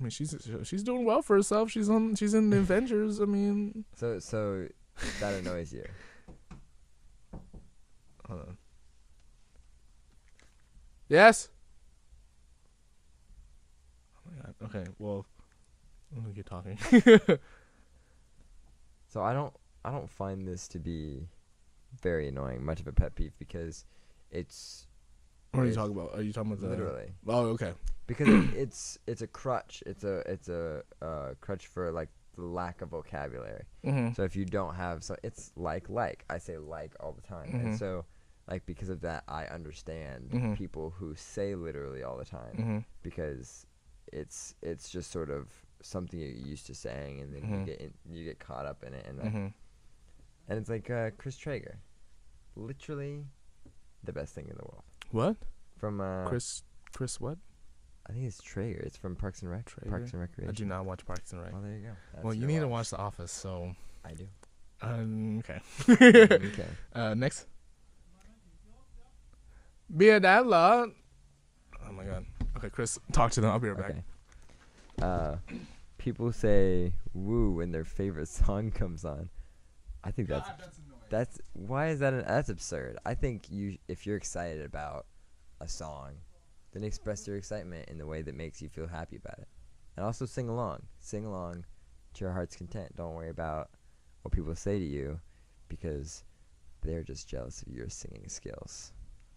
she's doing well for herself. She's in the Avengers. I mean, So that annoys you. hold on. Yes. Oh my god. Okay. Well, I'm gonna keep talking. So I don't find this to be very annoying, much of a pet peeve because it's What are you talking about? Are you talking about the literally Oh, okay. because it's a crutch. It's a crutch for like the lack of vocabulary. Mm-hmm. So if you don't have, so it's like I say like all the time, Mm-hmm. and so like because of that, I understand Mm-hmm. people who say literally all the time Mm-hmm. because it's just sort of something you're used to saying, and then Mm-hmm. you get caught up in it, and Mm-hmm. and it's like Chris Traeger, literally the best thing in the world. What? From Chris what? I think it's Traeger. It's from Parks and Recreation. I do not watch Parks and Rec. Oh, there you go. That's Well, you your need to watch. watch The Office, so. I do. Okay. Okay. Next. Beer that lot. Oh my god. Okay, Chris, talk to them. I'll be right back. People say "woo" when their favorite song comes on. I think annoying. that's why is that? That's absurd. I think if you're excited about a song, then express your excitement in the way that makes you feel happy about it, and also sing along. Sing along to your heart's content. Don't worry about what people say to you, because they're just jealous of your singing skills.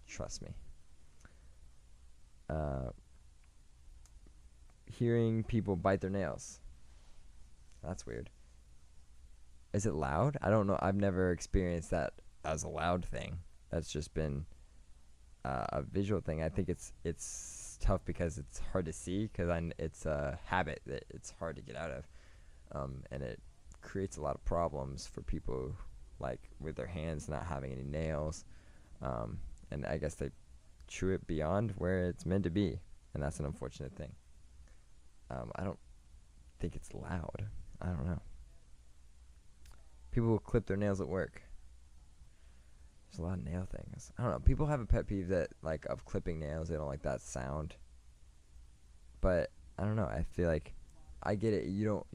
Trust me. Hearing people bite their nails. That's weird. Is it loud? I don't know. I've never experienced that as a loud thing. That's just been a visual thing. I think it's tough because it's hard to see, because it's a habit that it's hard to get out of, and it creates a lot of problems for people, like with their hands not having any nails, and I guess they chew it beyond where it's meant to be, and that's an unfortunate thing. I don't think it's loud. I don't know. People will clip their nails at work. There's a lot of nail things. I don't know. People have a pet peeve that, like, of clipping nails. They don't like that sound. But I don't know. I feel like I get it. You don't.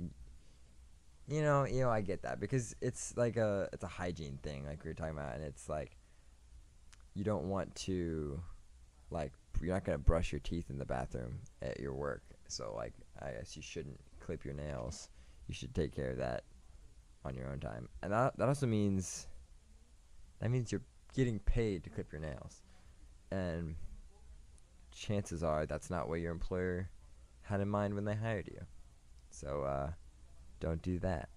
You know. I get that, because it's like it's a hygiene thing, like we were talking about, and it's like you don't want to, like, you're not gonna brush your teeth in the bathroom at your work. So, like, I guess you shouldn't clip your nails. You should take care of that on your own time. And that also means you're getting paid to clip your nails. And chances are that's not what your employer had in mind when they hired you. So, don't do that.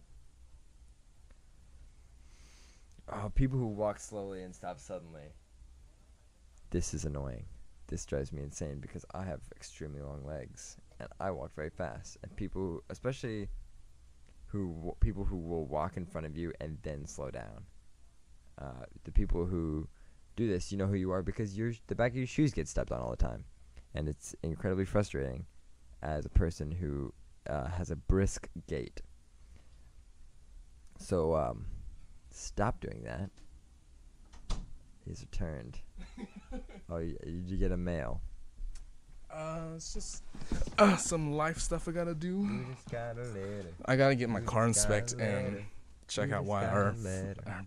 Oh, people who walk slowly and stop suddenly. This is annoying. This drives me insane because I have extremely long legs and I walk very fast. And people, especially people who will walk in front of you and then slow down. The people who do this, you know who you are, because the back of your shoes get stepped on all the time. And it's incredibly frustrating as a person who has a brisk gait. So, stop doing that. He's returned. Oh, did you get a mail? It's just some life stuff I gotta do. You just got a letter. I gotta get my car inspected and check out why our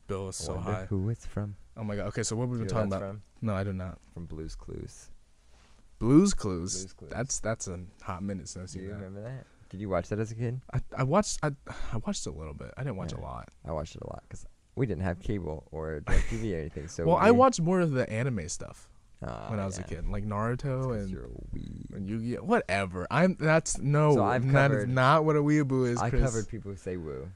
bill is so high. Who it's from? Oh my god. Okay, so what we Do been you know talking that's about? from? No, I do not. From Blue's Clues. Blues Clues. Blue's Clues. That's a hot minute since I've Do seen you that. remember that? Did you watch that as a kid? I watched a little bit. I didn't watch a lot. I watched it a lot because we didn't have cable or DirecTV or anything. So Well, I watched more of the anime stuff when I was a yeah. kid, like Naruto It's 'cause you're a weeb. and Yu-Gi-Oh. Whatever. That is covered- not what a weeaboo is. I Chris. covered people who say woo.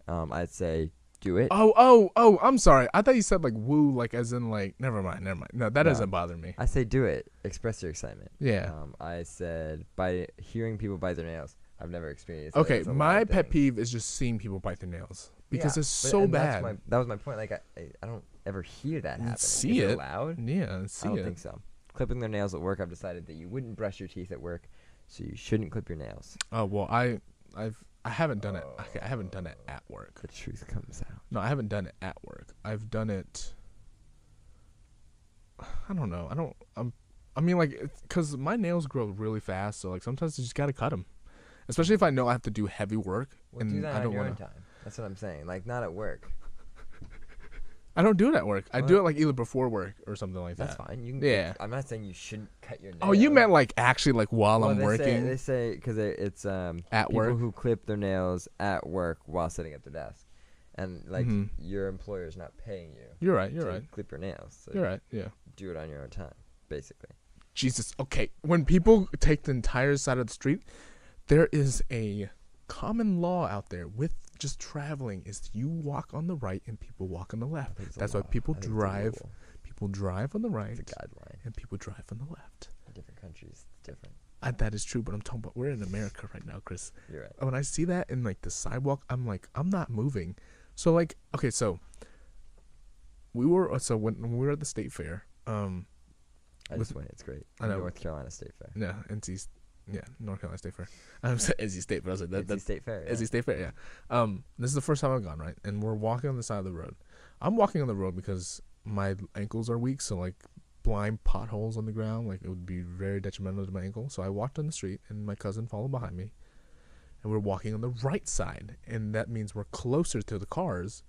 I'd say do it. Oh, I'm sorry. I thought you said like woo, like as in like never mind. No, that No. doesn't bother me. I say do it. Express your excitement. Yeah. I said by hearing people bite their nails. I've never experienced it. Okay, It's a my loud pet thing. peeve is just seeing people bite their nails because Yeah, it's so and bad. that was my point. Like I don't ever hear that happen. See Is it. loud? Yeah, see I don't it. think so. Clipping their nails at work. I've decided that you wouldn't brush your teeth at work, so you shouldn't clip your nails. Oh well, I haven't done it. Okay, I haven't done it at work. The truth comes out. No, I haven't done it at work. I've done it. I don't know. I mean, like, because my nails grow really fast, so like sometimes I just gotta cut them, especially if I know I have to do heavy work Well, and do that I on don't your want own to. time. That's what I'm saying. Like not at work. I don't do it at work. I do Well, it like either before work or something like That's that. fine. You can. Yeah. I'm not saying you shouldn't cut your nails. Oh, you meant like actually like while Well, I'm working They say because it's at people work. who clip their nails at work while sitting at their desk, and like Mhm. your employer's not paying you. You're right. You're to right. Clip your nails. So You're right. Yeah. do it on your own time, basically. Jesus. Okay. When people take the entire side of the street, there is a common law out there with just traveling is you walk on the right and people walk on the I left. think it's a That's why law. people I think it's a drive. rule. People drive on the right It's a guideline. and people drive on the left. In different countries, it's different. That is true, but I'm talking about we're in America right now, Chris. You're right. When I see that in like the sidewalk, I'm like, I'm not moving. So like, okay, so when we were at the state fair, I just went. It's great. I know. North Carolina State Fair. yeah, North Carolina State Fair. I said NC State, but I was like, NC that's State Fair. Yeah. NC State Fair, yeah. This is the first time I've gone, right? And we're walking on the side of the road. I'm walking on the road because my ankles are weak, so like blind potholes on the ground, like it would be very detrimental to my ankle. So I walked on the street, and my cousin followed behind me, and we're walking on the right side, and that means we're closer to the cars,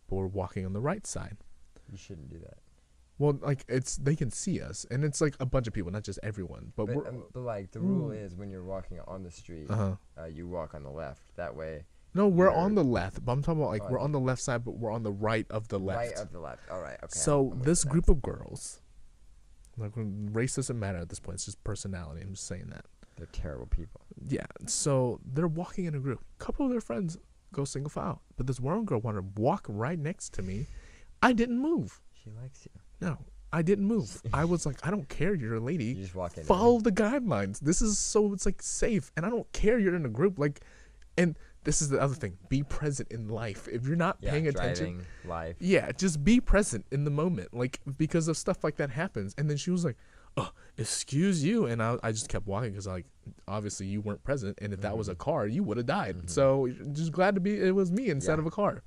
but we're walking on the right side. You shouldn't do that. Well, like they can see us, and it's like a bunch of people, not just everyone. But But like the rule is when you're walking on the street, you walk on the left. That way. No, we're on the left, but I'm talking about like we're Oh, on the left side, but we're on the right of the left. Right of the left. All right. Okay. So I'm with this that. group of girls, like race doesn't matter at this point. It's just personality. I'm just saying that. They're terrible people. Yeah. So they're walking in a group. A couple of their friends go single file, but this one girl wanted to walk right next to me. I didn't move. She likes you. No, I didn't move. I was like, I don't care. You're a lady. You just walk in. Follow the guidelines. This is so it's like safe, and I don't care. You're in a group, like, and this is the other thing. Be present in life. If you're not paying attention, driving, life. yeah, just be present in the moment, like because of stuff like that happens. And then she was like, "Oh, excuse you," and I just kept walking because like obviously you weren't present, and if that was a car, you would have died. So just glad to be it was me instead of a car.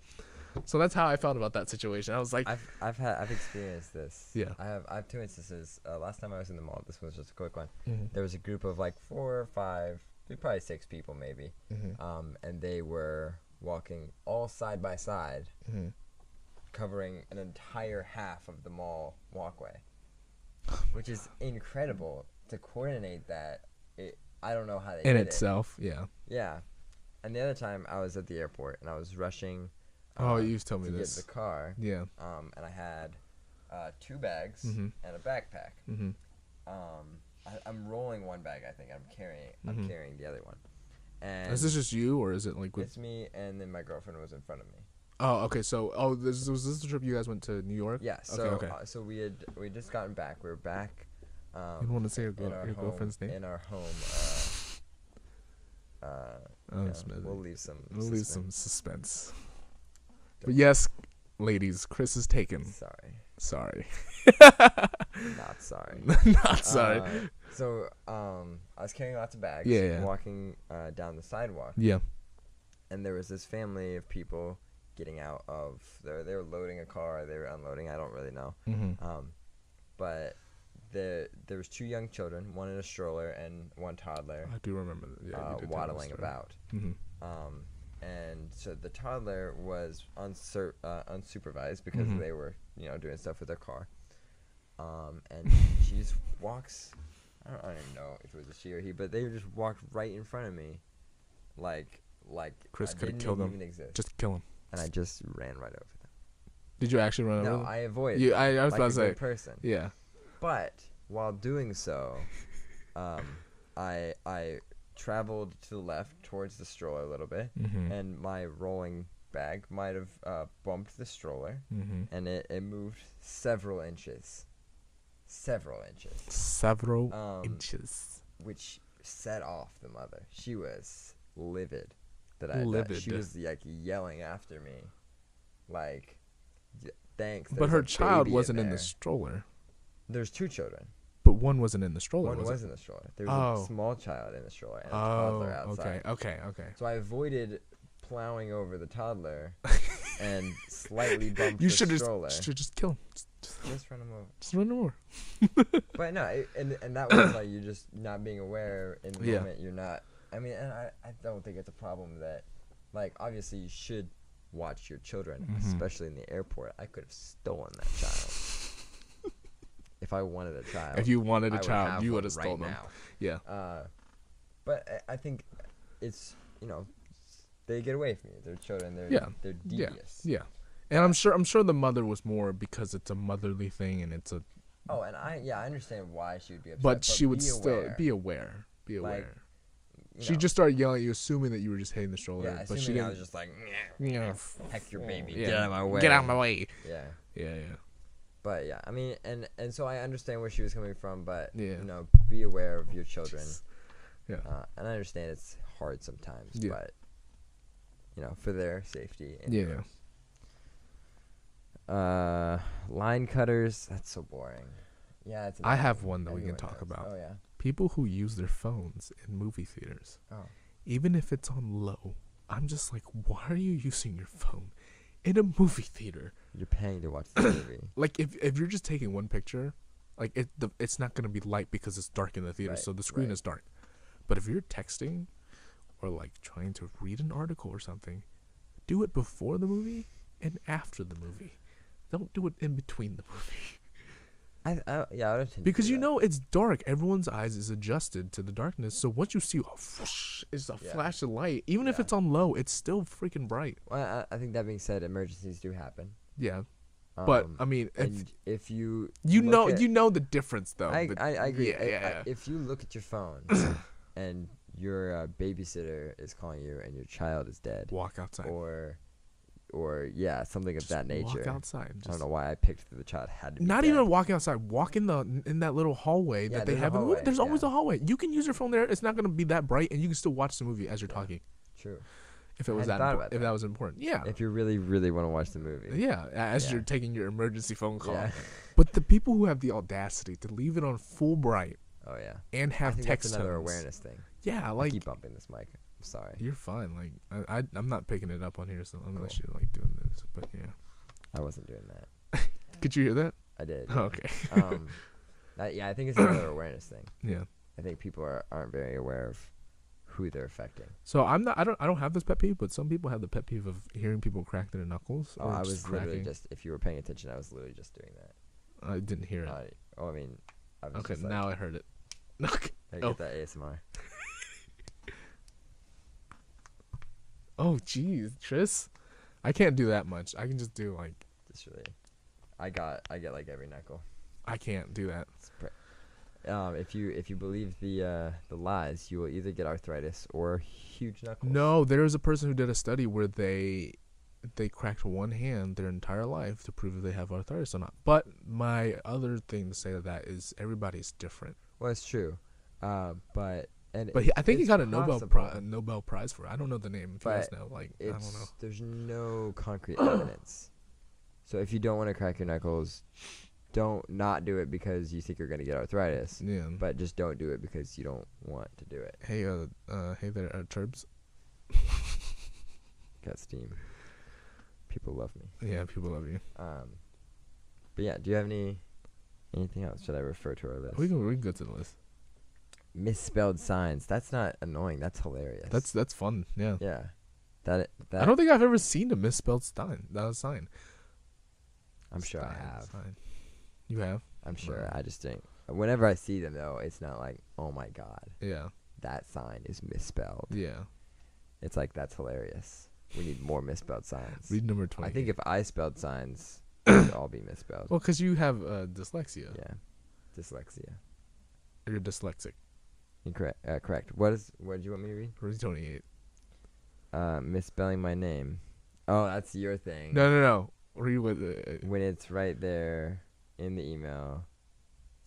So that's how I felt about that situation. I was like, I've experienced this. Yeah. I have two instances. Last time I was in the mall, this was just a quick one. Mm-hmm. There was a group of like 4 or 5, probably 6 people maybe, and they were walking all side by side, covering an entire half of the mall walkway, which is incredible to coordinate that. I don't know how they in did itself, yeah. Yeah. And the other time I was at the airport and I was rushing. Oh, you used to tell me to this. get the car. Yeah. And I had 2 bags Mhm. and a backpack. Mhm. I'm rolling one bag. I think I'm carrying the other one. And Is this just you, or is it like with? it's me, and then my girlfriend was in front of me. Oh, okay. So, was this the trip you guys went to New York? Yeah. So Okay. so we just gotten back. We were back. You don't want to say your girlfriend's name? In our home. Smith. We'll leave some. We'll leave some suspense. suspense. But yes, ladies, Chris is taken. Sorry. Sorry. Not sorry. Not sorry. So I was carrying lots of bags. Yeah. Walking down the sidewalk. Yeah. And there was this family of people getting out of they were loading a car, they were unloading, I don't really know. But there was 2 young children, one in a stroller and one toddler. I do remember that. Yeah, you did tell waddling the story. about. Mm-hmm. And so the toddler was unsupervised because they were doing stuff with their car. And she just walks. I don't even know if it was a she or he, but they just walked right in front of me, like Chris I could have didn't killed even him. exist. Just kill him. And I just ran right over them. Did you actually run over No, them? I avoided. You, I was like about to a say. good person. Yeah. But while doing so, I traveled to the left towards the stroller a little bit, and my rolling bag might have bumped the stroller, and it moved several inches. Several inches. Which set off the mother. She was livid that I Livid. She was like yelling after me, like, thanks. But there's her a child baby wasn't in there." the stroller. There's 2 children. But one wasn't in the stroller. One was in the stroller. There was a small child in the stroller and a toddler outside. Okay. So I avoided plowing over the toddler and slightly bumped the stroller. You should just kill him. Just run him over. Just run him over. But no, and that was like you just not being aware in the Yeah. moment. You're not. I mean, and I don't think it's a problem that, like, obviously you should watch your children, especially in the airport. I could have stolen that child. If I wanted a child. If you wanted a I child, you one would have stolen them. now. Yeah. But I think it's, they get away from you. They're children. They're devious. Yeah. And I'm sure the mother was more because it's a motherly thing and it's a. Oh, and I understand why she would be upset. But she would be still aware. be aware. Be aware. Like, She just started yelling at you, assuming that you were just hitting the stroller. Yeah, but she assuming didn't. I was just like, Yeah, heck your baby, yeah. get out of my way. Get out of my way. Yeah. Yeah. But yeah, I mean, and so I understand where she was coming from, but Yeah. you know, be aware of your children. Yeah. And I understand it's hard sometimes, Yeah. but you know, for their safety. And Yeah. line cutters. That's so boring. Yeah, it's. I have annoying. one that we can Everyone talk knows. about. Oh yeah. People who use their phones in movie theaters, Oh. even if it's on low, I'm just like, why are you using your phone in a movie theater? You're paying to watch the movie. Like if you're just taking one picture, like it's not gonna be light because it's dark in the theater, Right, so the screen right. is dark. But if you're texting or like trying to read an article or something, do it before the movie and after the movie. Don't do it in between the movie. Yeah, I don't Because you know it's dark. Everyone's eyes is adjusted to the darkness. So once you see it's a flash of light, even if it's on low, it's still freaking bright. Well, I think that being said, emergencies do happen. Yeah. But I mean, if you know the difference though. I agree. Yeah. If you look at your phone and your babysitter is calling you and your child is dead, Walk outside. or yeah, something of that nature. Walk outside. I don't know why I picked the child had to be Not dead. even walking outside. Walk in that little hallway that they there's a have. In the movie. hallway, There's always yeah. a hallway. You can use your phone there. It's not gonna be that bright, and you can still watch the movie as you're talking. True. If it was Hadn't thought about if that. that was important. Yeah. If you really, really want to watch the movie. Yeah, as Yeah. you're taking your emergency phone call. Yeah. But the people who have the audacity to leave it on full bright Oh yeah. and I have think text that's another tones. awareness thing. Yeah, I like keep bumping this mic. I'm sorry. you're fine. Like I'm not picking it up on here, so unless Cool. you're like doing this. But yeah, I wasn't doing that. could you hear that? I did. Oh, okay. I think it's another awareness thing. Yeah. I think people aren't very aware of who they're affecting. So I don't have this pet peeve, but some people have the pet peeve of hearing people crack their knuckles. Oh, Or I just was literally cracking. just, if you were paying attention, I was literally just doing that. I didn't hear it. I mean, I was Okay, just like, now I heard it. Okay. I Oh. get that ASMR. Oh, jeez, Tris. I can't do that much. I can just do like Just really, I get like every knuckle. I can't do that. If you believe the lies, you will either get arthritis or huge knuckles. No, there was a person who did a study where they cracked one hand their entire life to prove if they have arthritis or not. But my other thing to say to that is everybody's different. Well, it's true, but I think he it's got a possible. Nobel Prize for it. I don't know the name. If you guys know, like I don't know. There's no concrete evidence. So if you don't want to crack your knuckles, don't not do it because you think you're gonna get arthritis. Yeah. But just don't do it because you don't want to do it. Hey, hey there, Turbs. Got steam. People love me. Yeah, people love you. But yeah, do you have anything else? Should I refer to our list? We can go to the list. Misspelled signs. That's not annoying. That's hilarious. That's fun. Yeah. yeah. That I don't think I've ever seen a misspelled sign. I'm sure I Stein, have. sign. You have? I'm sure. Wow. I just think whenever I see them though, it's not like, oh my god, Yeah. that sign is misspelled. Yeah. It's like, that's hilarious. We need more misspelled signs. Read number 20. I think if I spelled signs, they'd all be misspelled. Well, because you have dyslexia. Yeah. Dyslexia. You're dyslexic. Incorrect. Correct. What did you want me to read? Read 28. Misspelling my name. Oh, that's your thing. No. Read what. When it's right there in the email,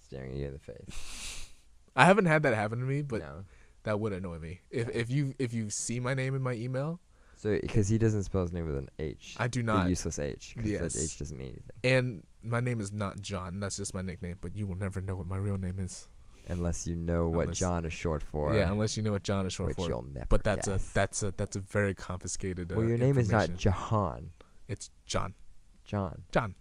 staring you in the face. I haven't had that happen to me, but No. that would annoy me. If you see my name in my email, So, because he doesn't spell his name with an H. I do The not. useless H. Because Yes. that H doesn't mean anything. And my name is not John. That's just my nickname. But you will never know what my real name is. Unless you know what Unless- John is short for. Yeah, unless you know what John is short which for. you'll never But that's guess. a very confiscated. Well, your name is not information. Jahan. It's John. John. John.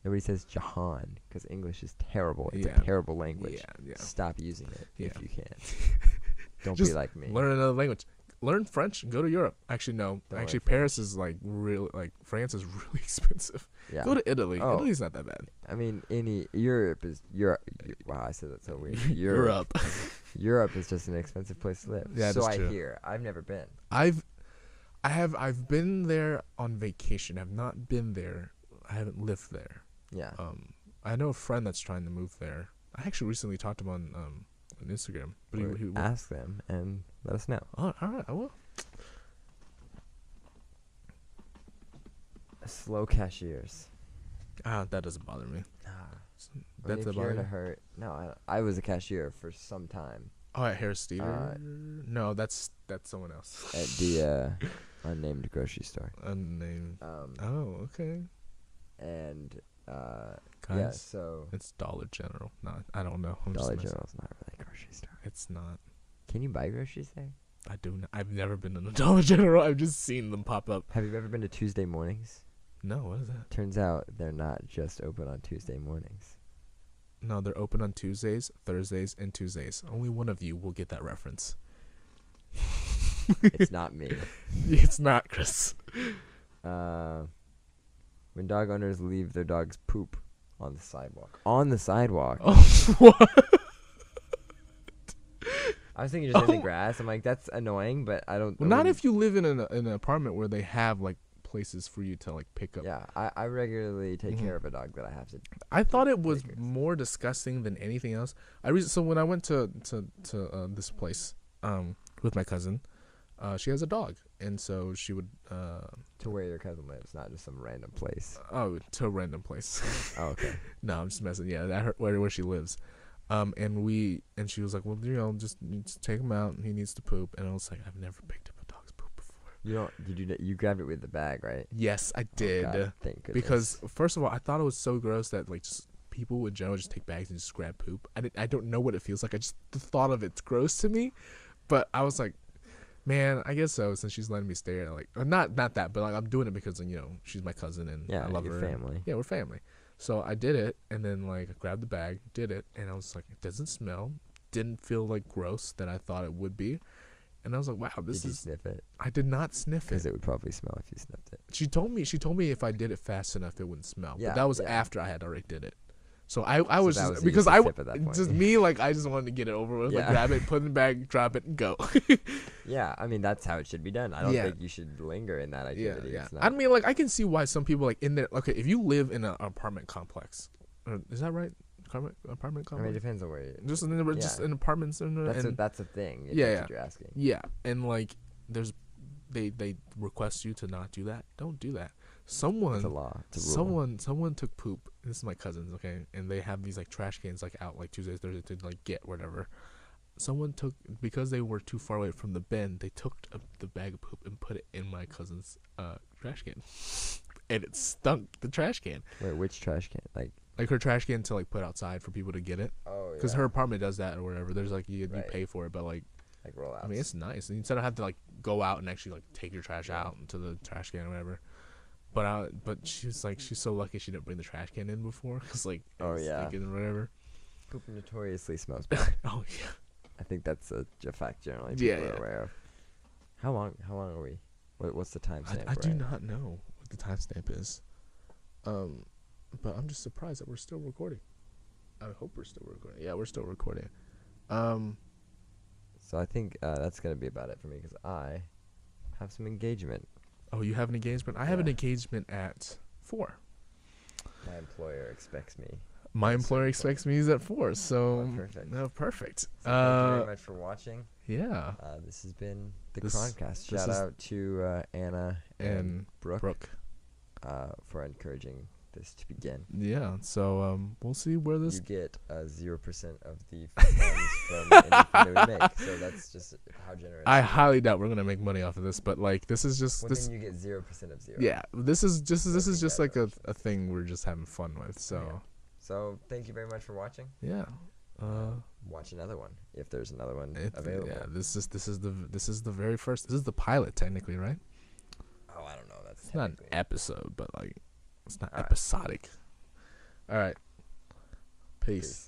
Nobody says Jahan because English is terrible. It's Yeah. a terrible language. Yeah. Stop using it if Yeah. you can. Don't Just be like me. Learn another language. Learn French and go to Europe. Actually, no. Don't Actually, learn Paris is like France is really expensive. Yeah. Go to Italy. Oh. Italy's not that bad. I mean, Europe is Wow, I said that so weird. Europe. Europe is just an expensive place to live. Yeah, so that's I true. hear. I've never been. I've been there on vacation. I've not been there. I haven't lived there. Yeah. I know a friend that's trying to move there. I actually recently talked to him on on Instagram. But Or ask them and let us know. Oh, all right, I will. Slow cashiers. That doesn't bother me. If you're in a hurry. No, I was a cashier for some time. Oh, at Harris Theater? No, that's someone else. At the unnamed grocery store. Unnamed. Oh, okay. And Guys, yeah, so it's Dollar General. No, I don't know. Dollar General's not really a grocery store. It's not. Can you buy groceries there? I do not. I've never been in a Dollar General. I've just seen them pop up. Have you ever been to Tuesday mornings? No, what is that? Turns out they're not just open on Tuesday mornings. No, they're open on Tuesdays, Thursdays, and Tuesdays. Only one of you will get that reference. It's not me. It's not, Chris. When dog owners leave their dog's poop on the sidewalk. On the sidewalk. Oh, what? I was thinking just in the grass. I'm like, that's annoying, but I don't. Well, not if you live in an apartment where they have like places for you to like pick up. Yeah, I regularly take care of a dog that I have to. I thought it was more disgusting than anything else. So when I went to this place with my cousin, she has a dog, and so she would to where your cousin lives, not just some random place. Oh, to a random place. Oh, okay. No, I'm just messing. Yeah, where she lives. And she was like, well, just take him out. He needs to poop. And I was like, I've never picked up a dog's poop before. You grabbed it with the bag, right? Yes, I did. Oh, God, thank goodness. Because first of all, I thought it was so gross that like just people in general just take bags and just grab poop. I don't know what it feels like. The thought of it's gross to me. But I was like, man, I guess so. Since she's letting me stay there, like not that, but like I'm doing it because she's my cousin and I love her. Family. Yeah, we're family. So I did it, and then like I grabbed the bag, did it, and I was like, it doesn't smell, didn't feel like gross that I thought it would be, and I was like, wow, this is. Did you sniff it? I did not sniff it. Because it would probably smell if you sniffed it. She told me if I did it fast enough, it wouldn't smell. Yeah, but that was after I had already did it. So I was that just was because just me like I just wanted to get it over with, like grab it, put it in the bag, drop it, and go. Yeah, I mean that's how it should be done. I don't think you should linger in that activity. Yeah. I mean, like I can see why some people like in there. Okay, if you live in an apartment complex, is that right? Apartment complex. I mean, it depends on where you're. Just in apartments. That's a thing. Yeah, what you're asking. Yeah, and like they request you to not do that. Don't do that. Someone. It's a law. It's a rule. Someone took poop. This is my cousins, okay, and they have these like trash cans like out like Tuesdays, Thursdays to like get whatever. Someone took, because they were too far away from the bin, they took the bag of poop and put it in my cousin's trash can, and it stunk the trash can. Wait, which trash can? Like her trash can to like put outside for people to get it. Oh, yeah. Because her apartment does that or whatever. There's like you pay for it, but like rollouts. I mean, it's nice. And instead of having to like go out and actually like take your trash out into the trash can or whatever. But she's so lucky she didn't bring the trash can in before, because like stinking or whatever. Poop notoriously smells bad. Oh yeah. I think that's a fact generally people are aware of. How long are we? What's the timestamp? I do not know what the timestamp is. But I'm just surprised that we're still recording. I hope we're still recording. Yeah, we're still recording. So I think that's gonna be about it for me, because I have some engagement. Oh, you have an engagement? I have an engagement at 4. My employer expects me. My employer expects me at 4, so perfect. No, perfect. So thank you very much for watching. Yeah. This has been the Chroncast. Shout out to Anna and Brooke for encouraging this to begin. Yeah. So we'll see where this. You get 0% of the funds from anything that we make. So that's just how generous. I highly doubt we're gonna make money off of this, but like this is just then you get 0% of 0. Yeah. This is just like a thing we're just having fun with. So. Yeah. So thank you very much for watching. Yeah. Watch another one if there's another one available. Yeah. This is the very first. This is the pilot technically, right? Oh, I don't know. It's not an episode, but like it's not episodic. All right. Peace.